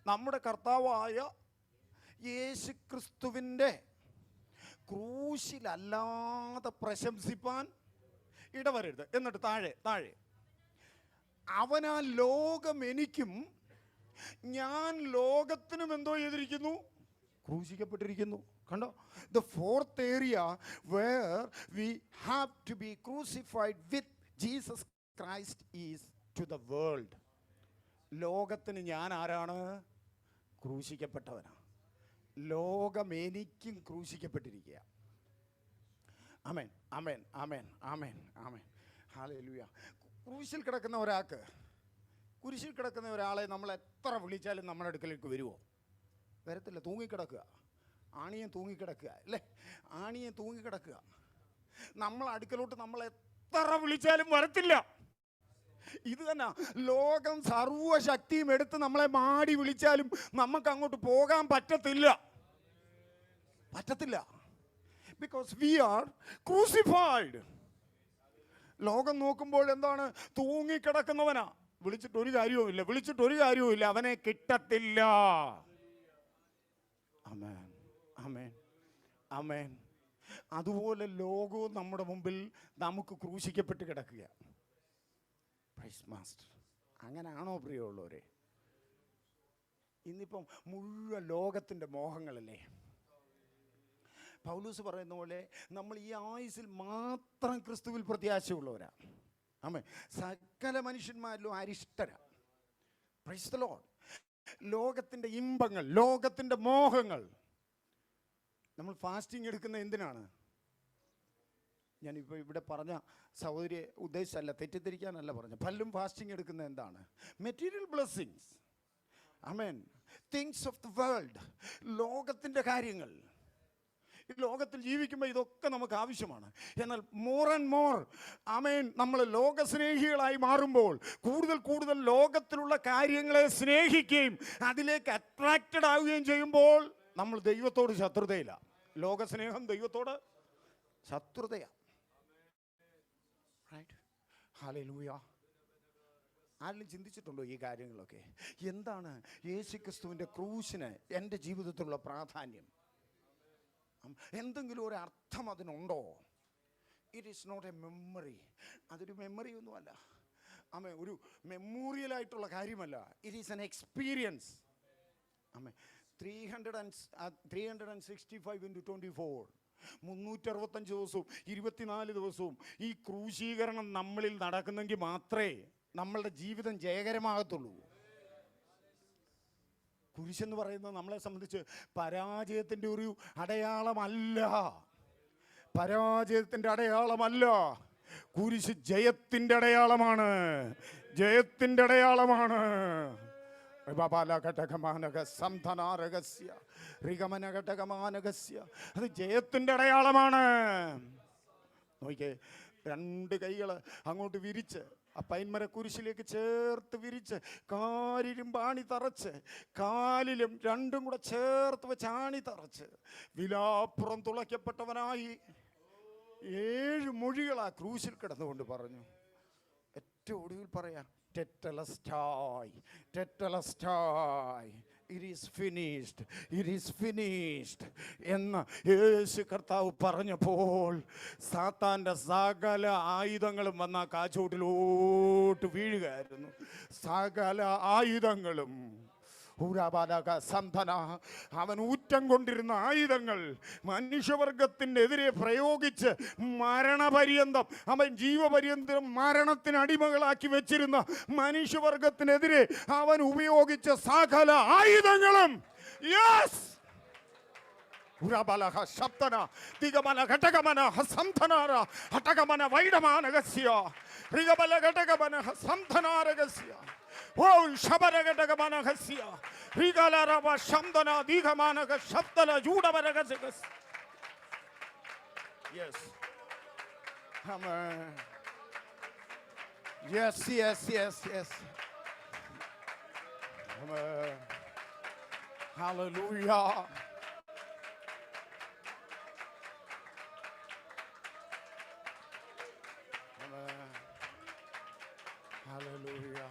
നമ്മുടെ കർത്താവായ യേശു ക്രിസ്തുവിൻ്റെ ക്രൂശിലല്ലാതെ പ്രശംസിപ്പാൻ ഇടവരരുത്. എന്നിട്ട് താഴെ അവനാൽ ലോകം എനിക്കും ഞാൻ ലോകത്തിനും എന്തോ ചെയ്തിരിക്കുന്നു? ക്രൂശിക്കപ്പെട്ടിരിക്കുന്നു. കണ്ടോ? The fourth area where we have to be crucified with Jesus Christ is to the world. ലോകത്തിന് ഞാൻ ആരാണ്? ക്രൂശിക്കപ്പെട്ടവനാ. ലോകം എനിക്കും ക്രൂശിക്കപ്പെട്ടിരിക്കുക. ആമേൻ, ആമേൻ, ആമേൻ, ആമേൻ, ആമേൻ. ഹല്ലേലൂയ. കുരിശിൽ കിടക്കുന്ന ഒരാളെ നമ്മൾ എത്ര വിളിച്ചാലും നമ്മുടെ അടുക്കലേക്ക് വരുമോ? വരത്തില്ല. തൂങ്ങിക്കിടക്കുക. ആണിയെ തൂങ്ങിക്കിടക്കുക അല്ലേ? ആണിയെ തൂങ്ങിക്കിടക്കുക. നമ്മൾ അടുക്കലോട്ട് നമ്മൾ എത്ര വിളിച്ചാലും വരത്തില്ല. ഇത് തന്നെ ലോകം സർവശക്തിയും എടുത്ത് നമ്മളെ മാടി വിളിച്ചാലും നമുക്ക് അങ്ങോട്ട് പോകാൻ പറ്റത്തില്ല. Because we are crucified. ലോകം നോക്കുമ്പോൾ എന്താണ്? തൂങ്ങിക്കിടക്കുന്നവനാ. വിളിച്ചിട്ടൊരു കാര്യവുമില്ല. അവനെ കിട്ടത്തില്ല. ആമേൻ, ആമേൻ, ആമേൻ. അതുപോലെ ലോകവും നമ്മുടെ മുമ്പിൽ നമുക്ക് ക്രൂശിക്കപ്പെട്ട് കിടക്കുക. Praise master. അങ്ങനെയാണോ പ്രിയമുള്ളവരെ? ഇന്നിപ്പം മുഴുവൻ ലോകത്തിൻ്റെ മോഹങ്ങളല്ലേ? പൗലൂസ് പറയുന്ന പോലെ നമ്മൾ ഈ ആയുസിൽ മാത്രം ക്രിസ്തുവിൽ പ്രത്യാശയുള്ളവരാ. ആമേൻ. സകല മനുഷ്യന്മാരിലും അരിഷ്ടരാ. Praise the Lord. ലോകത്തിൻ്റെ ഇമ്പങ്ങൾ, ലോകത്തിൻ്റെ മോഹങ്ങൾ. നമ്മൾ ഫാസ്റ്റിംഗ് എടുക്കുന്ന എന്തിനാണ്? ഞാനിപ്പോൾ ഇവിടെ പറഞ്ഞ സഹോദരിയെ ഉദ്ദേശിച്ചല്ല, തെറ്റിദ്ധരിക്കാനല്ല പറഞ്ഞത്. പലരും ഫാസ്റ്റിംഗ് എടുക്കുന്ന എന്താണ്? Material blessings. Amen. Things of the world, ലോകത്തിൻ്റെ കാര്യങ്ങൾ. ഈ ലോകത്തിൽ ജീവിക്കുമ്പോൾ ഇതൊക്കെ നമുക്ക് ആവശ്യമാണ്. എന്നാൽ മോർ ആൻഡ് മോർ നമ്മൾ ലോകസ്നേഹികളായി മാറുമ്പോൾ കൂടുതൽ കൂടുതൽ ലോകത്തിലുള്ള കാര്യങ്ങളെ സ്നേഹിക്കുകയും അതിലേക്ക് അട്രാക്റ്റഡ് ആവുകയും ചെയ്യുമ്പോൾ നമ്മൾ ദൈവത്തോട് ശത്രുതയില്ല. ലോകസ്നേഹം ദൈവത്തോട് ശത്രുതയാണ്. റൈറ്റ്? ഹല്ലേലൂയ. ആരെങ്കിലും ചിന്തിച്ചിട്ടുണ്ടോ ഈ കാര്യങ്ങളൊക്കെ? എന്താണ് യേശുക്രിസ്തുവിൻ്റെ ക്രൂശിന് എൻ്റെ ജീവിതത്തിലുള്ള പ്രാധാന്യം? എന്തെങ്കിലും ഒരു അർത്ഥം അതിനുണ്ടോ? It is not a memory. അതൊരു മെമ്മറി ഒന്നുമല്ല, ഒരു മെമ്മോറിയലായിട്ടുള്ള കാര്യമല്ല. It is an experience. 365 into 24, 365 ദിവസവും 24 ദിവസവും ഈ ക്രൂശീകരണം നമ്മളിൽ നടക്കുന്നെങ്കിൽ മാത്രമേ നമ്മളുടെ ജീവിതം ജയകരമാകത്തുള്ളൂ. കുരിശെന്ന് പറയുന്നത് നമ്മളെ സംബന്ധിച്ച് പരാജയത്തിൻ്റെ ഒരു അടയാളമല്ല. പരാജയത്തിൻ്റെ അടയാളമല്ല. കുരിശ് ജയത്തിൻ്റെ അടയാളമാണ്. ജയത്തിൻ്റെ അടയാളമാണ്. അത് ജയത്തിൻ്റെ അടയാളമാണ്. നോക്കിക്കേ, 2 കൈകൾ അങ്ങോട്ട് വിരിച്ച് ആ പൈൻമര കുരിശിലേക്ക് ചേർത്ത് വിരിച്ച് കാലിലും പാണി തറച്ച്, കാലിലും 2ഉം കൂടെ ചേർത്ത് വെച്ച് ആണി തറച്ച് വിലാപ്പുറം തുളയ്ക്കപ്പെട്ടവനായി 7 മൊഴികൾ ആ ക്രൂശിൽ കിടന്നുകൊണ്ട് പറഞ്ഞു. ഏറ്റവും ഒടുവിൽ പറയാം, ടെറ്റലസ്റ്റായ്, ടെറ്റലസ്റ്റായ്, it is finished, it is finished എന്ന് യേശു കർത്താവ് പറഞ്ഞപ്പോൾ സാത്താൻ്റെ സകല ആയുധങ്ങളും വന്ന കാച്ചോട്ടിലോട്ട് വീഴുകയായിരുന്നു. സകല ആയുധങ്ങളും അവൻ ഊറ്റം കൊണ്ടിരുന്ന ആയുധങ്ങൾ മനുഷ്യവർഗത്തിനെതിരെ പ്രയോഗിച്ച് മരണപര്യന്തം, അവൻ ജീവപര്യന്തം മരണത്തിന് അടിമകളാക്കി വെച്ചിരുന്ന മനുഷ്യവർഗത്തിനെതിരെ അവൻ ഉപയോഗിച്ച സകല ആയുധങ്ങളും yes Oh, Shabaragadagamanahasia, Rigalaraba Shamdana, Digamanaga, Shabdala, Judabaragazigas. Yes. Amen. Yes, yes, yes, yes. Amen. Hallelujah. Amen. Hallelujah.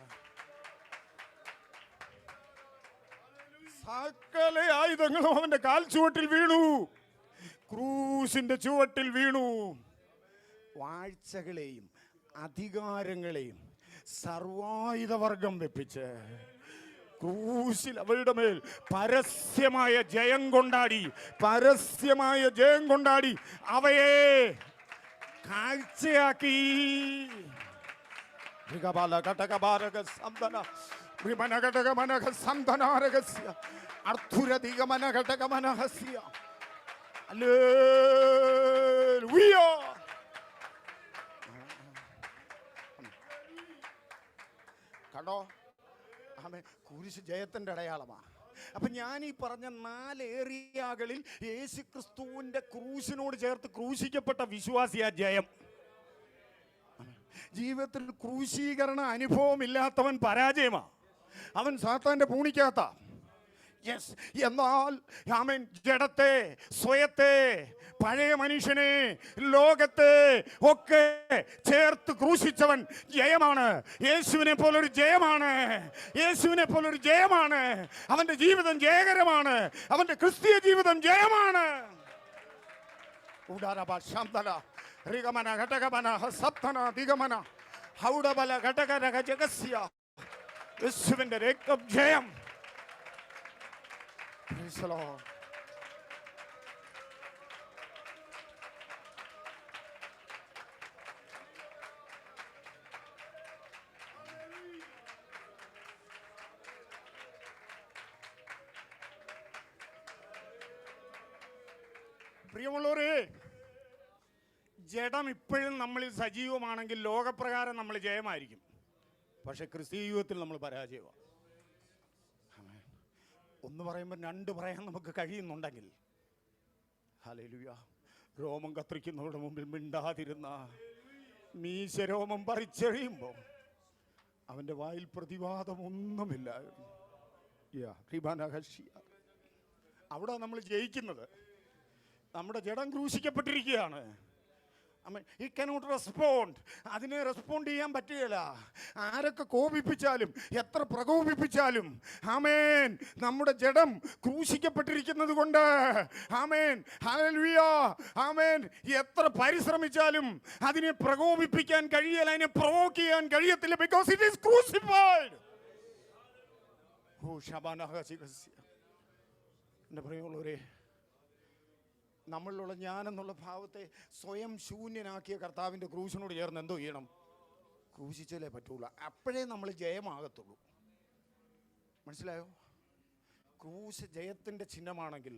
സകല ആയുധങ്ങളും അവന്റെ കാൽ ചുവട്ടിൽ വീണു, ക്രൂശിന്റെ ചുവട്ടിൽ വീണു. വാഴ്ചകളെയും അധികാരങ്ങളെയും സർവായുധവർഗം വെപ്പിച്ച് ക്രൂശിൽ അവരുടെ മേൽ പരസ്യമായ ജയം കൊണ്ടാടി, പരസ്യമായ ജയം കൊണ്ടാടി അവയെ കാഴ്ചയാക്കി. കണ്ടോ, കുരിശ് ജയത്തിന്റെ അടയാളമാണ്. അപ്പൊ ഞാൻ ഈ പറഞ്ഞ 4 ഏരിയകളിൽ യേശു ക്രിസ്തുവിന്റെ ക്രൂശിനോട് ചേർത്ത് ക്രൂശിക്കപ്പെട്ട വിശ്വാസിയാ ജയം. ജീവിതത്തിൽ ക്രൂശീകരണ അനുഭവമില്ലാത്തവൻ പരാജയമാണ്. അവൻ സാത്താന്റെ പൂണിക്കാത്ത. യെസ്. എന്നാൽ ആമേൻ, ജഡത്തെ, സ്വയത്തെ, പഴയ മനുഷ്യനെ, ലോകത്തെ ഒക്കെ ചേർത്ത് ക്രൂശിച്ചവൻ ജയമാണ്. യേശുവിനെ പോലൊരു ജയമാണ്. യേശുവിനെ പോലൊരു ജയമാണ്. അവന്റെ ജീവിതം ജയകരമാണ്. അവന്റെ ക്രിസ്തീയ ജീവിതം ജയമാണ്. ഋഗമന ഘടകമന സപ്തന ദിഗമന ഹൗഡബല ഘടകരക ജഗസ്യ. യേശുവിന്റെ രക്തം ജയം. Praise the Lord. പ്രിയമുള്ളവരെ, ജഡം ഇപ്പോഴും നമ്മളിൽ സജീവമാണെങ്കിൽ ലോകപ്രകാരം നമ്മൾ ജയമായിരിക്കും. പക്ഷെ ക്രിസ്തീയ ജീവിതത്തിൽ നമ്മൾ പരാജയമാണ്. ഒന്ന് പറയുമ്പോൾ രണ്ട് പറയാൻ നമുക്ക് കഴിയുന്നുണ്ടെങ്കിൽ, ഹല്ലേലൂയ. രോമം കത്രിക്കുന്നവരുടെ മുമ്പിൽ മിണ്ടാതിരുന്ന, മീശരോമം പറിച്ചെറിയുമ്പോൾ അവൻ്റെ വായിൽ പ്രതിവാദമൊന്നുമില്ലായിരുന്നു. അവിടെ നമ്മൾ ജയിക്കുന്നത്. നമ്മുടെ ജഡം ക്രൂശിക്കപ്പെട്ടിരിക്കുകയാണ്. He cannot respond. അതിനെ റെസ്പോണ്ട് ചെയ്യാൻ പറ്റുകയില്ല. ആരൊക്കെ കോപിപ്പിച്ചാലും, എത്ര പ്രകോപിപ്പിച്ചാലും, ആമേൻ, നമ്മുടെ ജഡം ക്രൂശിക്കപ്പെട്ടിരിക്കുന്നത് കൊണ്ട്, ആമേൻ, ഹല്ലേലൂയ, ആമേൻ, എത്ര പരിശ്രമിച്ചാലും അതിനെ പ്രകോപിപ്പിക്കാൻ കഴിയില്ല, അതിനെ പ്രൊവോക്ക് ചെയ്യാൻ കഴിയത്തില്ല. Because it is crucified. എൻ്റെ പ്രിയമുള്ളവരെ, നമ്മളിലുള്ള ഞാനെന്നുള്ള ഭാവത്തെ സ്വയം ശൂന്യനാക്കിയ കർത്താവിൻ്റെ ക്രൂശിനോട് ചേർന്ന് എന്തോ ചെയ്യണം? ക്രൂശിച്ചാലേ പറ്റുള്ളൂ. അപ്പോഴേ നമ്മൾ ജയമാകത്തുള്ളൂ. മനസ്സിലായോ? ക്രൂശ് ജയത്തിൻ്റെ ചിഹ്നമാണെങ്കിൽ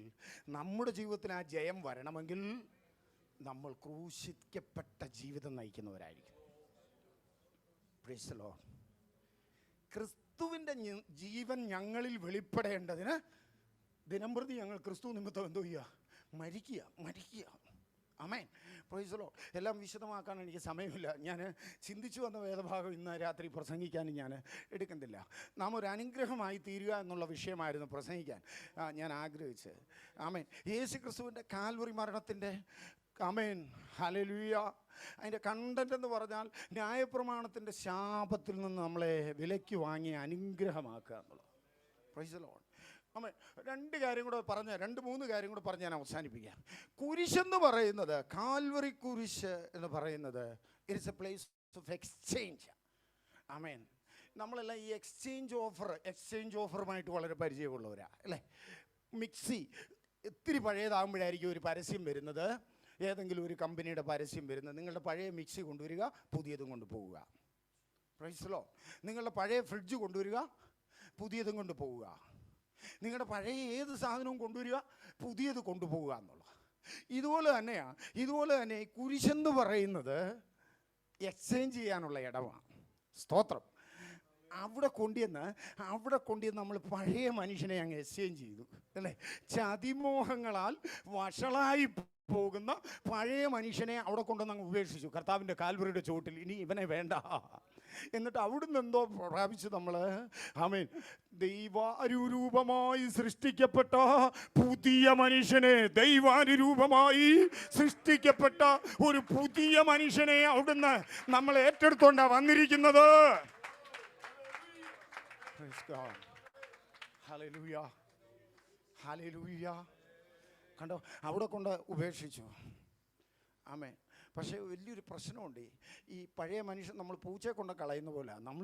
നമ്മുടെ ജീവിതത്തിൽ ആ ജയം വരണമെങ്കിൽ നമ്മൾ ക്രൂശിക്കപ്പെട്ട ജീവിതം നയിക്കുന്നവരായിരിക്കും. Price the Lord. ക്രിസ്തുവിൻ്റെ ജീവൻ ഞങ്ങളിൽ വെളിപ്പെടേണ്ടതിന് ദിനംപ്രതി ഞങ്ങൾ ക്രിസ്തു നിമിത്തം എന്തോ ചെയ്യുക? മരിക്കുക. ആമേൻ. Praise the Lord. എല്ലാം വിശദമാക്കാൻ എനിക്ക് സമയമില്ല. ഞാൻ ചിന്തിച്ചു വന്ന വേദഭാഗം ഇന്ന് രാത്രി പ്രസംഗിക്കാനും ഞാൻ എടുക്കുന്നില്ല. നാം ഒരു അനുഗ്രഹമായി തീരുക എന്നുള്ള വിഷയമായിരുന്നു പ്രസംഗിക്കാൻ ഞാൻ ആഗ്രഹിച്ചത്. ആമേൻ. യേശു ക്രിസ്തുവിൻ്റെ കാൽവറി മരണത്തിൻ്റെ, ആമേൻ, ഹല്ലേലൂയ, അതിൻ്റെ കണ്ടന്റ് എന്ന് പറഞ്ഞാൽ ന്യായപ്രമാണത്തിൻ്റെ ശാപത്തിൽ നിന്ന് നമ്മളെ വിലയ്ക്ക് വാങ്ങി അനുഗ്രഹമാക്കുക എന്നുള്ളത്. Praise the Lord. ആമേൻ. രണ്ട് മൂന്ന് കാര്യം കൂടെ പറഞ്ഞ് ഞാൻ അവസാനിപ്പിക്കാം. കുരിശെന്ന് പറയുന്നത്, കാൽവറി കുരിശ് എന്ന് പറയുന്നത്, it's a place of exchange. ആമേൻ. നമ്മളെല്ലാം ഈ എക്സ്ചേഞ്ച് ഓഫറുമായിട്ട് വളരെ പരിചയമുള്ളവരാ അല്ലേ? മിക്സി ഇത്തിരി പഴയതാകുമ്പോഴായിരിക്കും ഒരു പരസ്യം വരുന്നത്, ഏതെങ്കിലും ഒരു കമ്പനിയുടെ പരസ്യം വരുന്നത്. നിങ്ങളുടെ പഴയ മിക്സി കൊണ്ടുവരിക, പുതിയതും കൊണ്ടുപോവുക. Price the Lord. നിങ്ങളുടെ പഴയ ഫ്രിഡ്ജ് കൊണ്ടുവരിക, പുതിയതും കൊണ്ടുപോവുക. നിങ്ങളുടെ പഴയ ഏത് സാധനവും കൊണ്ടുവരിക, പുതിയത് കൊണ്ടുപോവുക എന്നുള്ളത്. ഇതുപോലെ തന്നെ കുരിശെന്ന് പറയുന്നത് എക്സ്ചേഞ്ച് ചെയ്യാനുള്ള ഇടമാണ്. സ്തോത്രം. അവിടെ കൊണ്ടുവന്ന് നമ്മൾ പഴയ മനുഷ്യനെ അങ്ങ് എക്സ്ചേഞ്ച് ചെയ്തു അല്ലേ? ചതിമോഹങ്ങളാൽ വഷളായി പോകുന്ന പഴയ മനുഷ്യനെ അവിടെ കൊണ്ടുവന്ന് അങ്ങ് ഉപേക്ഷിച്ചു കർത്താവിൻ്റെ കാൽവറിയുടെ ചുവട്ടിൽ. ഇനി ഇവനെ വേണ്ട. എന്നിട്ട് അവിടുന്ന് എന്തോ പ്രാപിച്ചു നമ്മൾ? ആമേൻ. ദൈവാനുരൂപമായി സൃഷ്ടിക്കപ്പെട്ട പുതിയ മനുഷ്യനെ, ദൈവാനുരൂപമായി സൃഷ്ടിക്കപ്പെട്ട ഒരു പുതിയ മനുഷ്യനെ അവിടുന്ന് നമ്മൾ ഏറ്റെടുത്തോണ്ടാ വന്നിരിക്കുന്നത്. Hallelujah, hallelujah. കണ്ടോ? അവിടെ കൊണ്ട് ഉപേക്ഷിച്ചു. ആമേൻ. പക്ഷേ വലിയൊരു പ്രശ്നമുണ്ട്. ഈ പഴയ മനുഷ്യൻ നമ്മൾ പൂച്ചയെ കൊണ്ട് കളയുന്ന പോലെ നമ്മൾ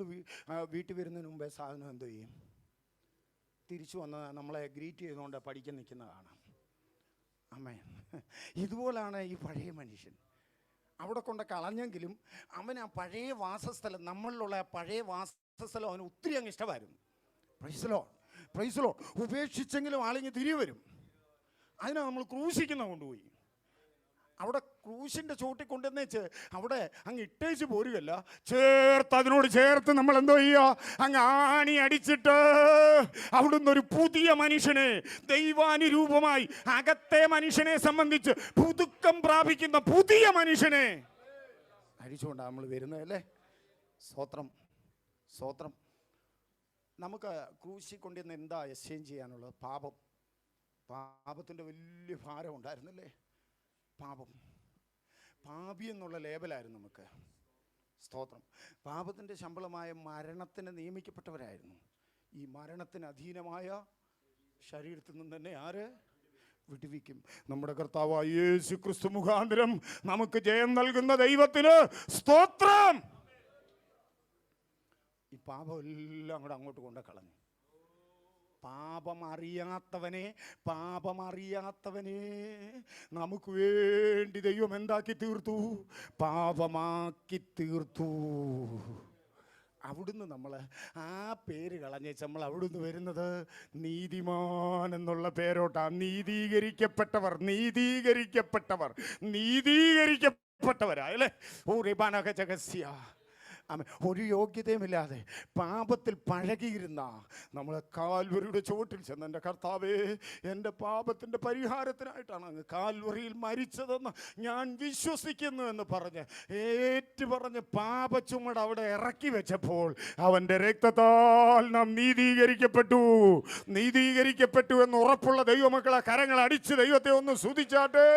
വീട്ടിൽ വരുന്നതിന് മുമ്പേ സാധനം എന്തോ ചെയ്യും? തിരിച്ചു വന്ന് നമ്മളെ ഗ്രീറ്റ് ചെയ്തുകൊണ്ട് പഠിക്കാൻ നിൽക്കുന്ന കാണാം. ആമേൻ. ഇതുപോലാണ് ഈ പഴയ മനുഷ്യൻ. അവിടെ കൊണ്ട് കളഞ്ഞെങ്കിലും അവൻ ആ പഴയ വാസസ്ഥലം, നമ്മളിലുള്ള ആ പഴയ വാസസ്ഥലം അവന് ഒത്തിരി അങ്ങ് ഇഷ്ടമായിരുന്നു. Praise the Lord, praise the Lord. ഉപേക്ഷിച്ചെങ്കിലും ആളിങ്ങ് തിരികെ വരും. അതിനെ നമ്മൾ ക്രൂശിക്കുന്ന കൊണ്ടുപോയി. അവിടെ ക്രൂശിൻ്റെ ചോട്ടിൽ കൊണ്ടുവന്നേച്ച് അവിടെ അങ്ങ് ഇട്ടേച്ച് പോരുകയല്ല, അതിനോട് ചേർത്ത് നമ്മൾ എന്തോ ചെയ്യുക? അങ്ങ് ആണി അടിച്ചിട്ട് അവിടുന്ന് ഒരു പുതിയ മനുഷ്യനെ, ദൈവാനുരൂപമായി അകത്തെ മനുഷ്യനെ സംബന്ധിച്ച് പുതുക്കം പ്രാപിക്കുന്ന പുതിയ മനുഷ്യനെ അടിച്ചുകൊണ്ടാണ് നമ്മൾ വരുന്നതല്ലേ? സ്തോത്രം. നമുക്ക് ക്രൂശി കൊണ്ടുവന്ന് എന്താ എക്സ്ചേഞ്ച് ചെയ്യാനുള്ളത്? പാപത്തിൻ്റെ വലിയ ഭാരം ഉണ്ടായിരുന്നല്ലേ? പാപി എന്നുള്ള ലേബലായിരുന്നു നമുക്ക്. സ്തോത്രം. പാപത്തിൻ്റെ ശമ്പളമായ മരണത്തിന് നിയമിക്കപ്പെട്ടവരായിരുന്നു. ഈ മരണത്തിന് അധീനമായ ശരീരത്തിൽ നിന്ന് തന്നെ ആര് വിടുവിക്കും? നമ്മുടെ കർത്താവായ യേശു ക്രിസ്തു മുഖാന്തരം നമുക്ക് ജയം നൽകുന്ന ദൈവത്തിന് സ്തോത്രം. ഈ പാപമെല്ലാം കൂടെ അങ്ങോട്ട് കൊണ്ട് കളഞ്ഞു. പാപമറിയാത്തവനെ നമുക്ക് വേണ്ടി ദൈവം എന്താക്കി തീർത്തു? പാപമാക്കി തീർത്തു. അവിടുന്ന് നമ്മൾ ആ പേര് കളഞ്ഞേച്ച് നമ്മൾ അവിടുന്ന് വരുന്നത് നീതിമാൻ എന്നുള്ള പേരോട്ടാണ്. നീതീകരിക്കപ്പെട്ടവരാ അല്ലേ? ഓ റിബാനക ജഗസ്യ. ഒരു യോഗ്യതയുമില്ലാതെ പാപത്തിൽ പഴകിയിരുന്ന നമ്മൾ കാൽവറിയുടെ ചുവട്ടിൽ ചെന്ന്, എൻ്റെ കർത്താവേ, എൻ്റെ പാപത്തിൻ്റെ പരിഹാരത്തിനായിട്ടാണ് അങ്ങ് കാൽവറിയിൽ മരിച്ചതെന്ന് ഞാൻ വിശ്വസിക്കുന്നു എന്ന് പറഞ്ഞ് ഏറ്റുപറഞ്ഞ് പാപച്ചുമട് അവിടെ ഇറക്കി വെച്ചപ്പോൾ അവൻ്റെ രക്തത്താൽ നാം നീതീകരിക്കപ്പെട്ടു എന്ന് ഉറപ്പുള്ള ദൈവമക്കളെ കരങ്ങൾ അടിച്ച് ദൈവത്തെ ഒന്ന് സ്തുതിച്ചാട്ടെ.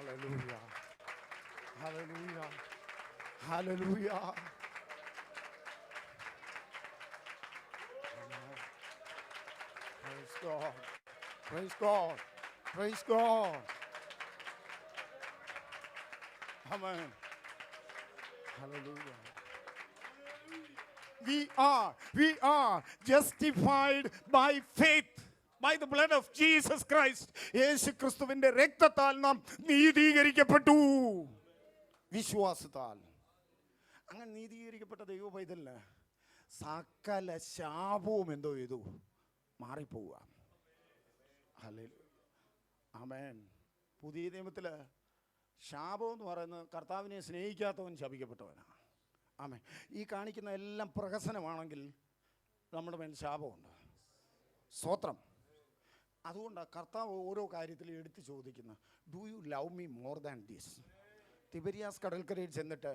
Hallelujah. Hallelujah. Hallelujah. Praise God. Praise God. Praise God. Amen. Hallelujah. We are justified by faith. By the blood of Jesus Christ. യേശു ക്രിസ്തുവിന്റെ രക്തത്താൽ നാം നീതീകരിക്കപ്പെട്ടു. വിശ്വാസത്താൽ. അങ്ങനെ നീതീകരിക്കപ്പെട്ട ദൈവ പൈതലിന് സകല ശാപവും എന്തോ ചെയ്തു? മാറിപ്പോവുക. ആമേൻ. പുതിയ നിയമത്തില് ശാപം എന്ന് പറയുന്നത് കർത്താവിനെ സ്നേഹിക്കാത്തവൻ ശപിക്കപ്പെട്ടവനാണ്. ആമേൻ. ഈ കാണിക്കുന്ന എല്ലാം പ്രഹസനമാണെങ്കിൽ നമ്മുടെ മേൽ ശാപമുണ്ട്. സ്തോത്രം. അതുകൊണ്ടാണ് കർത്താവ് ഓരോ കാര്യത്തിലും എടുത്ത് ചോദിക്കുന്നത്, do you love me more than this? Tiberias കടൽക്കരയിൽ ചെന്നിട്ട്,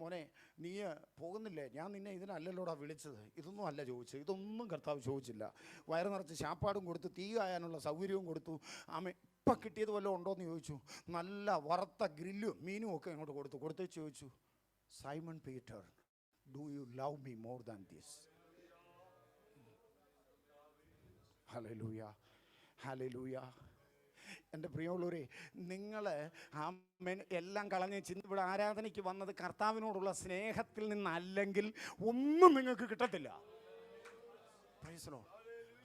മോനെ നീ പോകുന്നില്ലേ, ഞാൻ നിന്നെ ഇതിനല്ലല്ലോടാ വിളിച്ചത്, ഇതൊന്നും അല്ല ചോദിച്ചത്. ഇതൊന്നും കർത്താവ് ചോദിച്ചില്ല. വയറ് നിറച്ച് ശാപ്പാടും കൊടുത്തു, തീ കായാനുള്ള സൗകര്യവും കൊടുത്തു. ഇപ്പം കിട്ടിയത് വല്ലതും ഉണ്ടോയെന്ന് ചോദിച്ചു. നല്ല വറുത്ത ഗ്രില്ലും മീനും ഒക്കെ അങ്ങോട്ട് കൊടുത്തു ചോദിച്ചു, Simon Peter, do you love me more than this? Hallelujah, hallelujah. എൻ്റെ പ്രിയമുള്ളവരെ, നിങ്ങൾ എല്ലാം കളഞ്ഞ് ഇവിടെ ആരാധനയ്ക്ക് വന്നത് കർത്താവിനോടുള്ള സ്നേഹത്തിൽ നിന്നല്ലെങ്കിൽ ഒന്നും നിങ്ങൾക്ക് കിട്ടത്തില്ല. Praise the Lord.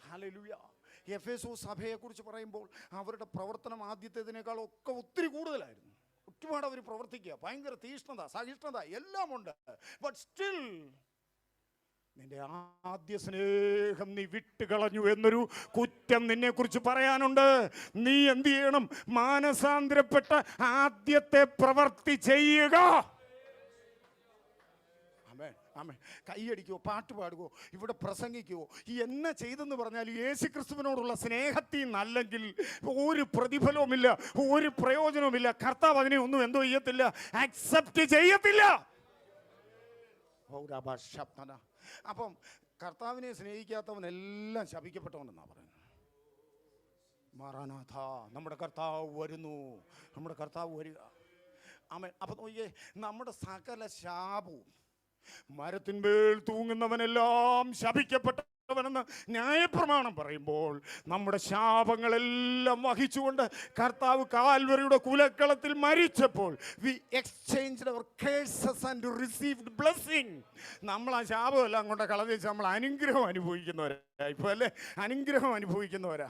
ഹല്ലേലൂയ. എഫേസോസ് സഭയെക്കുറിച്ച് പറയുമ്പോൾ അവരുടെ പ്രവർത്തനം ആദ്യത്തേതിനേക്കാളൊക്കെ ഒത്തിരി കൂടുതലായിരുന്നു. ഒരുപാട് അവർ പ്രവർത്തിക്കുക, ഭയങ്കര തീഷ്ണത, സഹിഷ്ണുത എല്ലാം ഉണ്ട്. ബട്ട് സ്റ്റിൽ നിന്റെ ആദ്യ സ്നേഹം നീ വിട്ടുകളഞ്ഞു എന്നൊരു കുറ്റം നിന്നെ കുറിച്ച് പറയാനുണ്ട്. നീ എന്ത് ചെയ്യണം? മാനസാന്തരപ്പെട്ട ആദ്യത്തെ പ്രവൃത്തി ചെയ്യുക. കൈയടിക്കുവോ, പാട്ട് പാടുകയോ, ഇവിടെ പ്രസംഗിക്കുവോ, ഈ എന്നെ ചെയ്തെന്ന് പറഞ്ഞാൽ യേശു ക്രിസ്തുവിനോടുള്ള സ്നേഹത്തിൽ നിന്നല്ലെങ്കിൽ ഒരു പ്രതിഫലവുമില്ല, ഒരു പ്രയോജനവുമില്ല. കർത്താവ് അതിനെ ഒന്നും എന്തോ ചെയ്യത്തില്ല, അക്സെപ്റ്റ് ചെയ്യത്തില്ല. അപ്പം കർത്താവിനെ സ്നേഹിക്കാത്തവനെല്ലാം ശപിക്കപ്പെട്ടവനെന്നാണ് പറയുന്നത്. മാറാനാഥ, നമ്മുടെ കർത്താവ് വരുന്നു, നമ്മുടെ കർത്താവ് വരിക. ആമേൻ. അപ്പം നോക്കിയേ, നമ്മുടെ സകല ശാപവും, മരത്തിന്മേൽ തൂങ്ങുന്നവനെല്ലാം ശപിക്കപ്പെട്ടവനെന്ന് ന്യായപ്രമാണം പറയുമ്പോൾ നമ്മുടെ ശാപങ്ങളെല്ലാം വഹിച്ചുകൊണ്ട് കർത്താവ് കാൽവരിയുടെ കുലക്കളത്തിൽ മരിച്ചപ്പോൾ we exchanged our curses and received blessing. നമ്മൾ ആ ശാപമെല്ലാം കൊണ്ട് കളഞ്ഞ് നമ്മൾ അനുഗ്രഹം അനുഭവിക്കുന്നവരാ. ഇപ്പോൾ അല്ലേ, അനുഗ്രഹം അനുഭവിക്കുന്നവരാ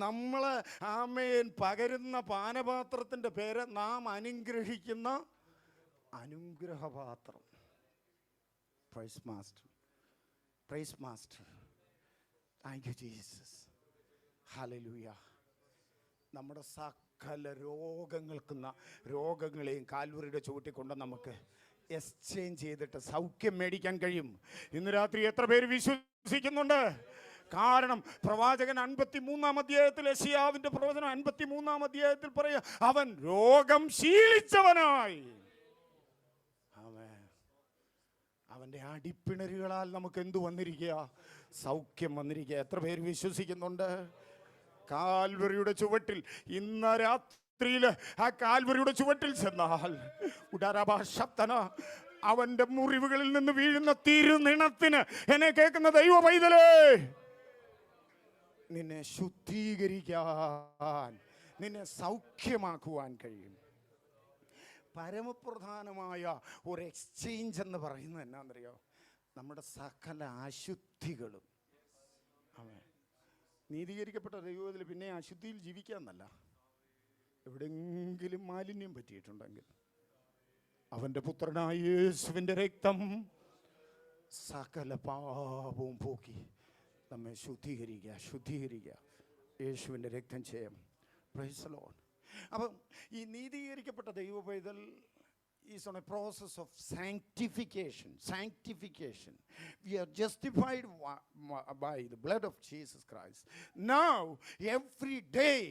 നമ്മൾ. ആമേൻ. പകരുന്ന പാനപാത്രത്തിൻ്റെ പേര് നാം അനുഗ്രഹിക്കുന്ന അനുഗ്രഹപാത്രം. Praise Master. Praise Master. Thank you, Jesus. Hallelujah. നമ്മുടെ സകല രോഗങ്ങളെയും കാൽവറിയുടെ ചുവട്ടിൽ കൊണ്ട് നമുക്ക് എക്സ്ചേഞ്ച് ചെയ്തിട്ട് സൗഖ്യം മേടിക്കാൻ കഴിയും. ഇന്ന് രാത്രി എത്ര പേര് വിശ്വസിക്കുന്നുണ്ട്? കാരണം പ്രവാചകൻ 53-ാം അധ്യായത്തിൽ, യെശയ്യാവിന്റെ പ്രവചനം 53-ാം അധ്യായത്തിൽ പറയാ, അവൻ രോഗം ശീലിച്ചവനായി. അവൻ്റെ അടിപ്പിണരുകളാൽ നമുക്ക് എന്തു വന്നിരിക്കുക? സൗഖ്യം വന്നിരിക്കുക. എത്ര പേര് വിശ്വസിക്കുന്നുണ്ട്? കാൽവറിയുടെ ചുവട്ടിൽ ഇന്ന് രാത്രിയിൽ ആ കാൽവറിയുടെ ചുവട്ടിൽ ചെന്നാൽ ഉദാരഭാഷപ്തന അവൻ്റെ മുറിവുകളിൽ നിന്ന് വീഴുന്ന തിരുനിണത്തിന് എന്നെ കേൾക്കുന്ന ദൈവ പൈതലേ, നിന്നെ ശുദ്ധീകരിക്കാൻ, നിന്നെ സൗഖ്യമാക്കുവാൻ കഴിയും. പരമപ്രധാനമായ ഒരു എക്സ്ചേഞ്ച് എന്ന് പറയുന്നത് എന്നാണെന്നറിയോ? നമ്മുടെ സകല അശുദ്ധികളും. നീതീകരിക്കപ്പെട്ട ദൈവത്തിൽ പിന്നെ അശുദ്ധിയിൽ ജീവിക്കാമെന്നല്ല, എവിടെയെങ്കിലും മാലിന്യം പറ്റിയിട്ടുണ്ടെങ്കിൽ അവൻ്റെ പുത്രനായ യേശുവിൻ്റെ രക്തം സകല പാപവും പോക്കി നമ്മെ ശുദ്ധീകരിക്കുക. യേശുവിൻ്റെ രക്തം ചെയ്യാം. Price the Lord. അപ്പം ഈ നീതീകരിക്കപ്പെട്ട ദൈവ പൈതൽ is on a process of sanctification. We are justified by the blood of Jesus Christ. Now every day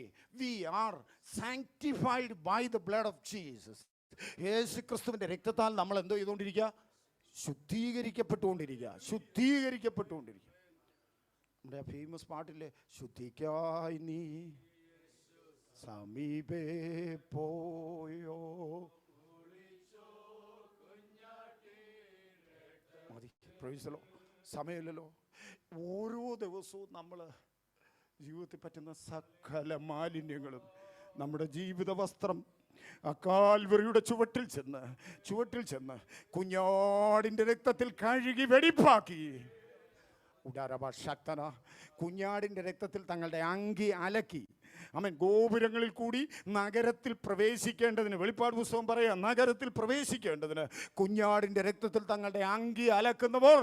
we are sanctified by the blood of Jesus. യേശു ക്രിസ്തുവിൻ്റെ രക്തത്താൽ നമ്മൾ എന്തോ ചെയ്തുകൊണ്ടിരിക്കുക? ശുദ്ധീകരിക്കപ്പെട്ടുകൊണ്ടിരിക്കുക. നമ്മുടെ ഫേമസ് പാട്ടില്ലേ, ശുദ്ധിക്കായി നീ സമീപേ പോയോ. മതി, പ്രൈസലോ, സമയമില്ലല്ലോ. ഓരോ ദിവസവും നമ്മൾ ജീവിതത്തിൽ പറ്റുന്ന സകല മാലിന്യങ്ങളും നമ്മുടെ ജീവിത വസ്ത്രം ആ കാൽവറിയുടെ ചുവട്ടിൽ ചെന്ന് കുഞ്ഞാടിൻ്റെ രക്തത്തിൽ കഴുകി വെടിപ്പാക്കി. ഉദാരഭാഷക്തന കുഞ്ഞാടിൻ്റെ രക്തത്തിൽ തങ്ങളുടെ അങ്കി അലക്കി. ആമേൻ. ഗോപുരങ്ങളിൽ കൂടി നഗരത്തിൽ പ്രവേശിക്കേണ്ടതിന്, വെളിപ്പാട് പുസ്തകം പറയാം, നഗരത്തിൽ പ്രവേശിക്കേണ്ടതിന് കുഞ്ഞാടിൻ്റെ രക്തത്തിൽ തങ്ങളുടെ അങ്കി അലക്കുന്നവർ.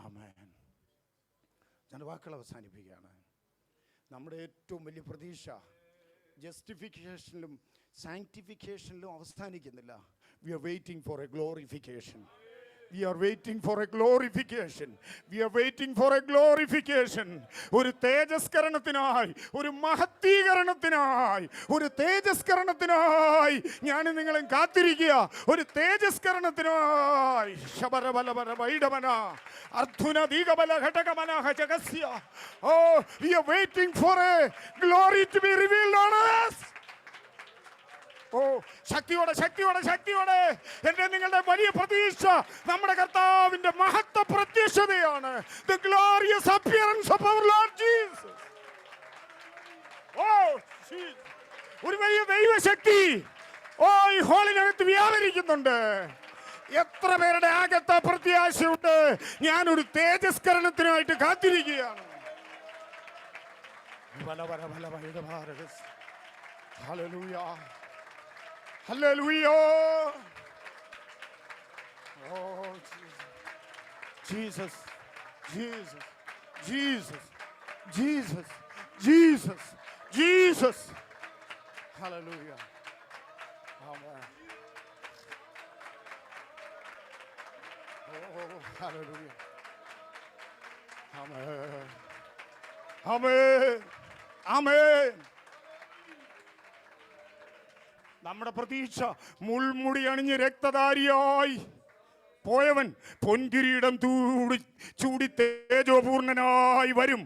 ആമേൻ. ഞാൻ വാക്കുകൾ അവസാനിപ്പിക്കുകയാണ്. നമ്മുടെ ഏറ്റവും വലിയ പ്രതീക്ഷ ജസ്റ്റിഫിക്കേഷനിലും സാങ്ക്ടിഫിക്കേഷനിലും അവസാനിക്കുന്നില്ല. We are waiting for a glorification. ഒരു തേജസ്കരണത്തിനായി, ഒരു മഹത്വീകരണത്തിനായി, ഞാൻ നിങ്ങളും കാത്തിരിക്കുക. ഒരു തേജസ്കരണത്തിനായി. We are waiting for a glory to be revealed on us. ശക്തിയോടെ എന്റെ നിങ്ങളുടെ വലിയ പ്രതീക്ഷ നമ്മുടെ കർത്താവിന്റെ മഹത്വ പ്രത്യക്ഷതയാണ്. The glorious appearance of our Lord Jesus. ഒരു വലിയ ദൈവശക്തി ഈ ഹോളിനകത്ത് വ്യാപരിക്കുന്നുണ്ട്. എത്ര പേരുടെ അകത്ത പ്രത്യാശയുണ്ട്? ഞാനൊരു തേജസ്കരണത്തിനായിട്ട് കാത്തിരിക്കുകയാണ്. Hallelujah. Oh, Jesus. Hallelujah. Amen. Oh, hallelujah. Amen. നമ്മുടെ പ്രതീക്ഷ മുൾമുടി അണിഞ്ഞ് രക്തധാരിയായി പോയവൻ പൊൻകിരീടം ചൂടി തേജോപൂർണനായി വരും.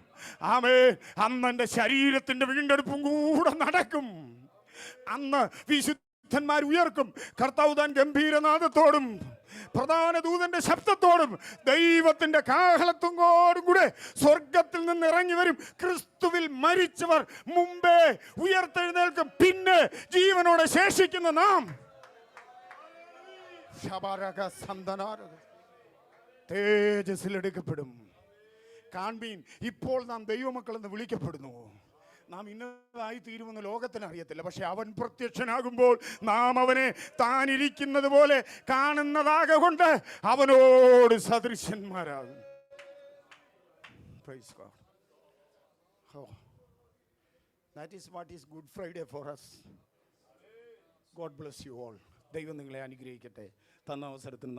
ആമേൻ. അന്ന് എൻ്റെ ശരീരത്തിൻ്റെ വീണ്ടെടുപ്പും കൂടെ നടക്കും. അന്ന് വിശുദ്ധന്മാർ ഉയർക്കും. കർത്താവ് താൻ ഗംഭീരനാദത്തോടും പ്രധാന ദൂതന്റെ ശബ്ദത്തോടും ദൈവത്തിന്റെ കാഹളത്തോടും കൂടെ സ്വർഗത്തിൽ നിന്ന് ഇറങ്ങി വരും. ക്രിസ്തുവിൽ മരിച്ചവർ മുമ്പേ ഉയർത്തെഴുന്നേൽക്കും. പിന്നെ ജീവനോടെ ശേഷിക്കുന്ന നാം തേജസ്സിലെടുക്കപ്പെടും. കാൺമീൻ, ഇപ്പോൾ നാം ദൈവമക്കൾ എന്ന് വിളിക്കപ്പെടുന്നു. നാം ഇന്നതായി തീരുമെന്ന് ലോകത്തിന് അറിയത്തില്ല. പക്ഷെ അവൻ പ്രത്യക്ഷനാകുമ്പോൾ നാം അവനെ താനിരിക്കുന്നത് പോലെ കാണുന്നതാകൊണ്ട് അവനോട് സദൃശന്മാരാകും. Praise God. Oh, that is what is Good Friday for us. God bless you all. ദൈവം നിങ്ങളെ അനുഗ്രഹിക്കട്ടെ. തന്ന അവസരത്തിന്